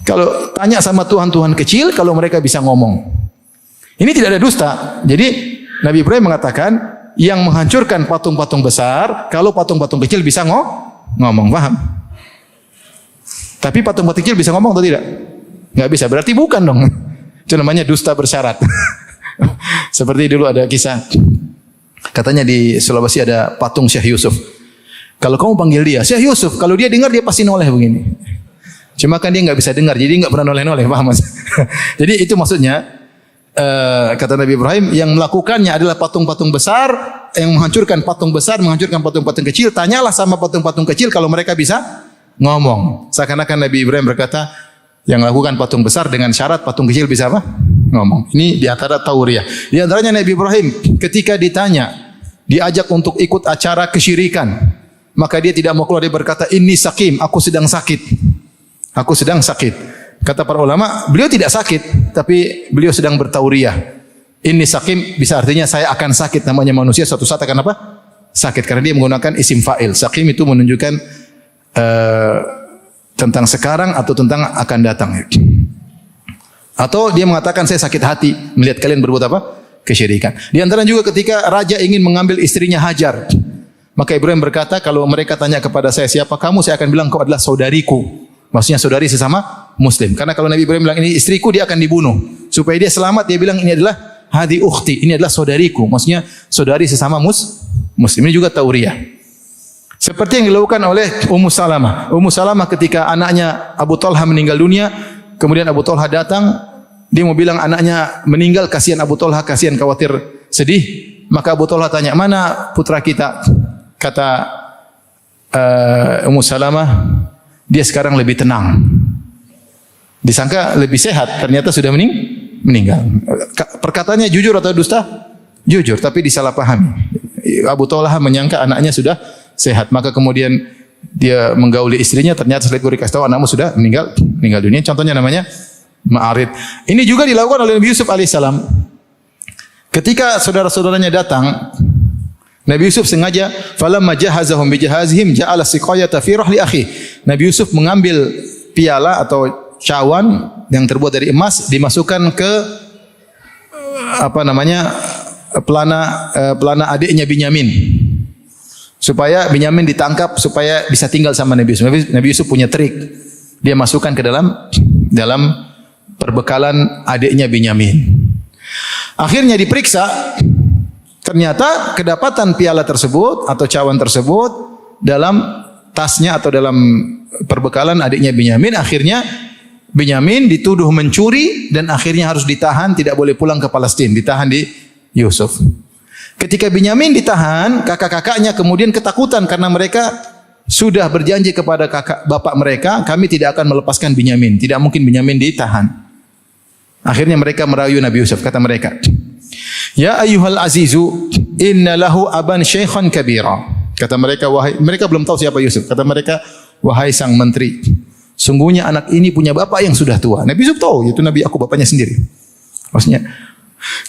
Kalau tanya sama tuhan-tuhan kecil kalau mereka bisa ngomong. Ini tidak ada dusta. Jadi Nabi Ibrahim mengatakan yang menghancurkan patung-patung besar, kalau patung-patung kecil bisa ngomong, paham? Tapi patung-patung kecil bisa ngomong atau tidak? Enggak bisa, berarti bukan dong. Itu namanya dusta bersyarat. Seperti dulu ada kisah, katanya di Sulawesi ada patung Syekh Yusuf. Kalau kamu panggil dia, Syekh Yusuf, kalau dia dengar dia pasti noleh begini. Cuma kan dia enggak bisa dengar, jadi enggak pernah noleh-noleh, paham mas? Jadi itu maksudnya. Kata Nabi Ibrahim, yang melakukannya adalah patung-patung besar, yang menghancurkan patung besar, menghancurkan patung-patung kecil. Tanyalah sama patung-patung kecil kalau mereka bisa ngomong. Seakan-akan Nabi Ibrahim berkata, yang melakukan patung besar dengan syarat patung kecil bisa apa? Ngomong. Ini di antara tauriyah. Di antaranya Nabi Ibrahim ketika ditanya, diajak untuk ikut acara kesyirikan, maka dia tidak mau keluar, dia berkata, inni sakim, aku sedang sakit. Aku sedang sakit. Kata para ulama, beliau tidak sakit, tapi beliau sedang bertauriyah. Ini sakim bisa artinya saya akan sakit. Namanya manusia suatu saat akan apa? Sakit. Karena dia menggunakan isim fa'il. Sakim itu menunjukkan tentang sekarang atau tentang akan datang. Atau dia mengatakan saya sakit hati melihat kalian berbuat apa? Kesyirikan. Di antara juga ketika raja ingin mengambil istrinya Hajar, maka Ibrahim berkata, kalau mereka tanya kepada saya siapa kamu, saya akan bilang kau adalah saudariku. Maksudnya saudari sesama Muslim. Karena kalau Nabi Ibrahim bilang ini istriku, dia akan dibunuh. Supaya dia selamat, dia bilang ini adalah hadi ukhti, ini adalah saudariku. Maksudnya saudari sesama Muslim. Ini juga tauriyah. Seperti yang dilakukan oleh Ummu Salamah. Ummu Salamah ketika anaknya Abu Talha meninggal dunia, kemudian Abu Talha datang, dia mau bilang anaknya meninggal, kasihan Abu Talha, kasihan khawatir sedih. Maka Abu Talha tanya, mana putra kita? Kata Ummu Salamah, dia sekarang lebih tenang. Disangka lebih sehat, ternyata sudah meninggal. Perkataannya jujur atau dusta? Jujur, tapi disalahpahami. Abu Talha menyangka anaknya sudah sehat, maka kemudian dia menggauli istrinya, ternyata setelah dikasih tahu anakmu sudah meninggal dunia. Contohnya namanya Ma'arid. Ini juga dilakukan oleh Nabi Yusuf alaihissalam. Ketika saudara-saudaranya datang, Nabi Yusuf sengaja falamma jahazahum bijahazihim ja'ala siqayata fi rahli akhi. Nabi Yusuf mengambil piala atau cawan yang terbuat dari emas, dimasukkan ke pelana adiknya Binyamin, supaya Binyamin ditangkap, supaya bisa tinggal sama Nabi Yusuf. Nabi Yusuf punya trik, dia masukkan ke dalam perbekalan adiknya Binyamin. Akhirnya diperiksa, ternyata kedapatan piala tersebut atau cawan tersebut dalam tasnya atau dalam perbekalan adiknya Binyamin. Akhirnya Binyamin dituduh mencuri dan akhirnya harus ditahan, tidak boleh pulang ke Palestina, ditahan di Yusuf. Ketika Binyamin ditahan, kakak-kakaknya kemudian ketakutan karena mereka sudah berjanji kepada bapak mereka, kami tidak akan melepaskan Binyamin, tidak mungkin Binyamin ditahan. Akhirnya mereka merayu Nabi Yusuf, kata mereka, "Ya ayyuhal azizu, inna lahu aban syaikhan kabira." Kata mereka, mereka belum tahu siapa Yusuf. Kata mereka, "Wahai sang menteri, sungguhnya anak ini punya bapak yang sudah tua." Nabi Yusuf tahu, itu Nabi aku bapaknya sendiri. Maksudnya,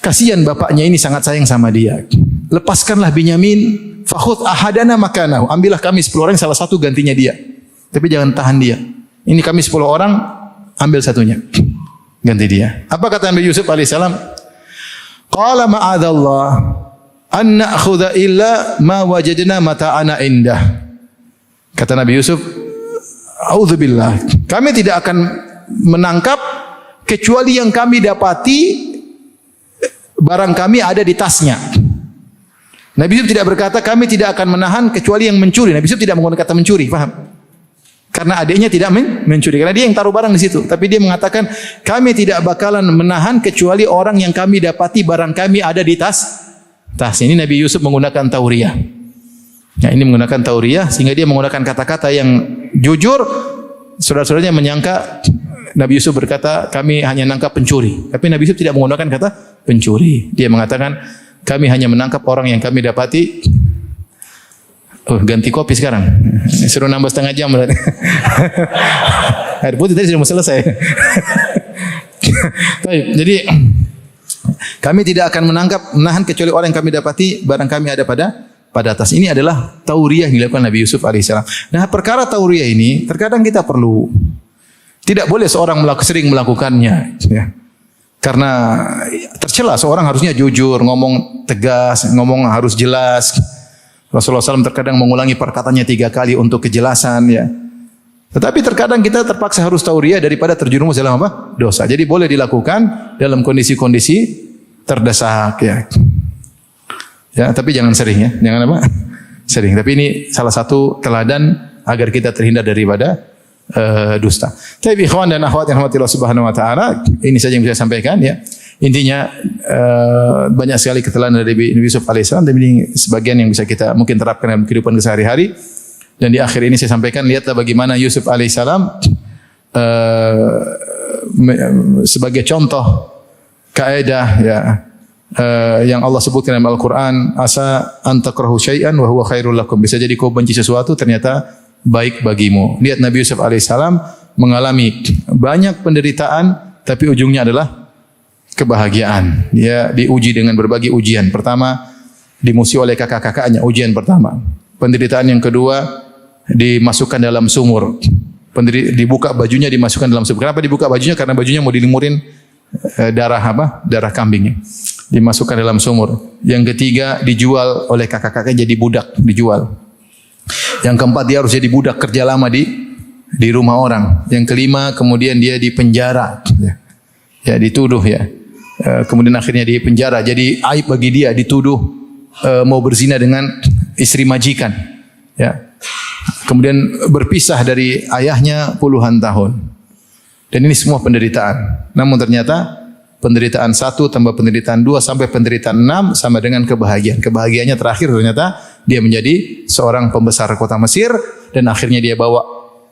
kasihan bapaknya ini sangat sayang sama dia. Lepaskanlah Binyamin, fakhudh ahadana makanahu. Ambillah kami 10 orang, salah satu gantinya dia. Tapi jangan tahan dia. Ini kami 10 orang, ambil satunya. Ganti dia. Apa kata Nabi Yusuf alaihissalam? Qala ma'adzallah an na'khudha illa ma wajadna mata'ana indah. Kata Nabi Yusuf, auzubillah, kami tidak akan menangkap kecuali yang kami dapati barang kami ada di tasnya. Nabi Yusuf tidak berkata kami tidak akan menahan kecuali yang mencuri. Nabi Yusuf tidak menggunakan kata mencuri, paham? Karena adiknya tidak mencuri, karena dia yang taruh barang di situ. Tapi dia mengatakan kami tidak bakalan menahan kecuali orang yang kami dapati barang kami ada di tas. Ini Nabi Yusuf menggunakan tauriyah. Ya, ini menggunakan tauriyah sehingga dia menggunakan kata-kata yang jujur. Saudara-saudaranya menyangka Nabi Yusuf berkata kami hanya menangkap pencuri. Tapi Nabi Yusuf tidak menggunakan kata pencuri. Dia mengatakan kami hanya menangkap orang yang kami dapati. Oh, ganti kopi sekarang. Suruh nambah setengah jam berarti. Air putih tadi sudah mau selesai. Jadi kami tidak akan menahan kecuali orang yang kami dapati barang kami ada pada atas. Ini adalah tauriyah yang dilakukan Nabi Yusuf alaihissalam. Nah, perkara tauriyah ini terkadang kita perlu. Tidak boleh seorang sering melakukannya, ya. Karena tercela, seorang harusnya jujur, ngomong tegas, ngomong harus jelas. Rasulullah SAW terkadang mengulangi perkataannya 3 kali untuk kejelasan, ya. Tetapi terkadang kita terpaksa harus tauriyah daripada terjerumus dalam apa? Dosa. Jadi boleh dilakukan dalam kondisi-kondisi terdesak, ya. Ya, tapi jangan sering, ya. Jangan apa? Sering. Tapi ini salah satu teladan agar kita terhindar daripada dusta. Tapi ikhwan dan akhwat yang dirahmati Allah Subhanahu wa taala, ini saja yang bisa saya sampaikan, ya. Intinya banyak sekali keteladan dari Nabi Yusuf alaihissalam, dan ini sebagian yang bisa kita mungkin terapkan dalam kehidupan sehari-hari. Dan di akhir ini saya sampaikan, lihatlah bagaimana Yusuf alaihissalam sebagai contoh kaidah, ya, yang Allah sebutkan dalam Al-Quran, asa antakrahu syai'an wa huwa khairul lakum. Bisa jadi kau benci sesuatu ternyata baik bagimu. Lihat Nabi Yusuf alaihissalam mengalami banyak penderitaan, tapi ujungnya adalah kebahagiaan. Dia diuji dengan berbagai ujian. Pertama, dimusuhi oleh kakak-kakaknya, ujian pertama. Penderitaan yang kedua, dimasukkan dalam sumur. Dibuka bajunya, dimasukkan dalam sumur. Kenapa dibuka bajunya? Karena bajunya mau dilimurin darah apa? Darah kambingnya. Dimasukkan dalam sumur. Yang ketiga, dijual oleh kakak-kakaknya jadi budak, dijual. Yang keempat, dia harus jadi budak kerja lama di rumah orang. Yang kelima, kemudian dia dipenjara. Ya, dituduh, ya. Kemudian akhirnya di penjara. Jadi aib bagi dia, dituduh mau berzina dengan istri majikan. Ya. Kemudian berpisah dari ayahnya puluhan tahun. Dan ini semua penderitaan. Namun ternyata penderitaan 1 tambah penderitaan 2 sampai penderitaan 6 sama dengan kebahagiaan. Kebahagiaannya terakhir ternyata dia menjadi seorang pembesar kota Mesir dan akhirnya dia bawa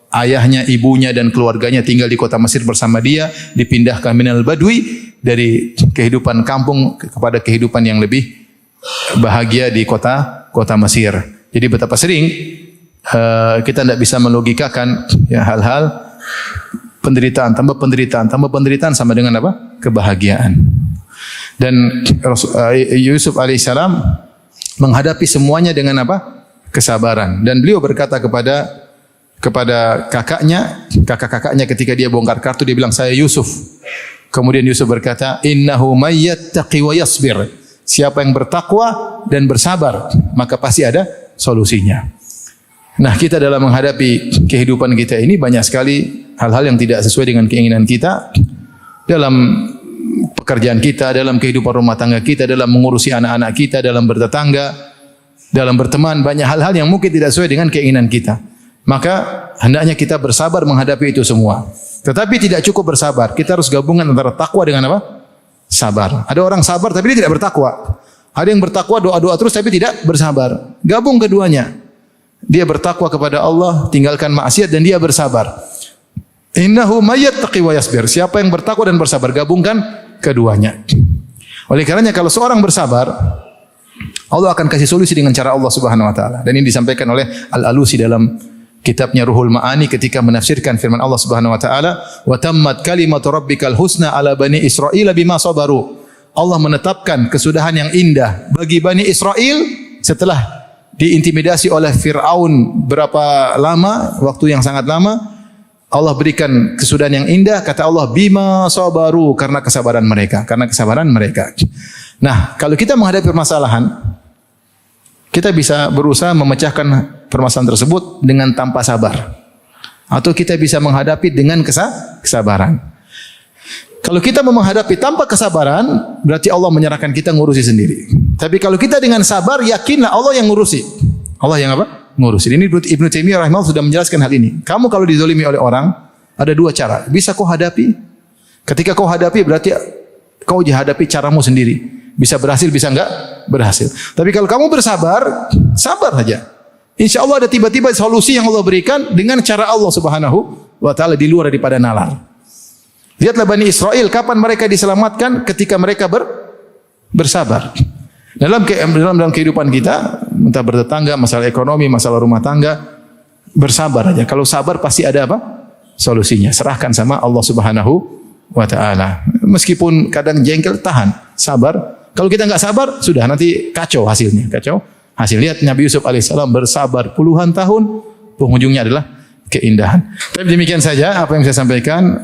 ayahnya, ibunya dan keluarganya tinggal di kota Mesir bersama dia, dipindahkan minal badui dari kehidupan kampung kepada kehidupan yang lebih bahagia di kota Mesir. Jadi betapa sering kita tidak bisa melogikakan ya hal-hal penderitaan tambah penderitaan sama dengan apa? Kebahagiaan. Dan Yusuf alaihissalam menghadapi semuanya dengan apa? Kesabaran. Dan beliau berkata kepada kakak-kakaknya ketika dia bongkar kartu, dia bilang, saya Yusuf. Kemudian Yusuf berkata, innahu may yattaqi wa yasbir. Siapa yang bertakwa dan bersabar, maka pasti ada solusinya. Nah, kita dalam menghadapi kehidupan kita ini banyak sekali hal-hal yang tidak sesuai dengan keinginan kita dalam pekerjaan kita, dalam kehidupan rumah tangga kita, dalam mengurusi anak-anak kita, dalam bertetangga, dalam berteman, banyak hal-hal yang mungkin tidak sesuai dengan keinginan kita. Maka hendaknya kita bersabar menghadapi itu semua. Tetapi tidak cukup bersabar, kita harus gabungan antara takwa dengan apa? Sabar. Ada orang sabar tapi dia tidak bertakwa. Ada yang bertakwa doa-doa terus tapi tidak bersabar. Gabung keduanya. Dia bertakwa kepada Allah, tinggalkan maksiat dan dia bersabar. Innahu may yattaqi wa yasbir. Siapa yang bertakwa dan bersabar, gabungkan keduanya. Oleh karenanya kalau seorang bersabar, Allah akan kasih solusi dengan cara Allah Subhanahu wa taala. Dan ini disampaikan oleh Al-Alusi dalam kitabnya Ruhul Ma'ani ketika menafsirkan firman Allah Subhanahu wa taala, "Wa tammat kalimatu rabbikal husna ala bani Israil bima sabaru." Allah menetapkan kesudahan yang indah bagi Bani Israel setelah diintimidasi oleh Fir'aun berapa lama, waktu yang sangat lama. Allah berikan kesudahan yang indah, kata Allah, bima sabaru, karena kesabaran mereka, Nah, kalau kita menghadapi permasalahan, kita bisa berusaha memecahkan permasalahan tersebut dengan tanpa sabar. Atau kita bisa menghadapi dengan kesabaran. Kalau kita menghadapi tanpa kesabaran, berarti Allah menyerahkan kita ngurusi sendiri. Tapi kalau kita dengan sabar, yakinlah Allah yang ngurusi. Allah yang apa? Ngurusi. Ini Ibnu Taimiyah rahimahullah sudah menjelaskan hal ini. Kamu kalau dizalimi oleh orang, ada dua cara. Bisa kau hadapi. Ketika kau hadapi, berarti kau hadapi caramu sendiri. Bisa berhasil, bisa enggak berhasil. Tapi kalau kamu bersabar, sabar saja. Insya Allah ada tiba-tiba solusi yang Allah berikan dengan cara Allah Subhanahu wa taala di luar daripada nalar. Lihatlah Bani Israel, kapan mereka diselamatkan? Ketika mereka bersabar. Dalam kehidupan kita, entah bertetangga, masalah ekonomi, masalah rumah tangga, bersabar aja. Kalau sabar pasti ada apa? Solusinya. Serahkan sama Allah Subhanahu wa taala. Meskipun kadang jengkel, tahan, sabar. Kalau kita enggak sabar, sudah nanti kacau hasilnya, Hasil lihat Nabi Yusuf alaihissalam bersabar puluhan tahun, penghujungnya adalah keindahan. Tapi demikian saja apa yang saya sampaikan.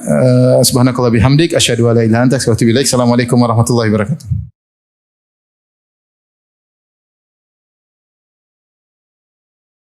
Subhanakallah bihamdik, asyhadu an la ilaha illa anta, astaghfiruka wa atubu ilaik. Assalamualaikum warahmatullahi wabarakatuh.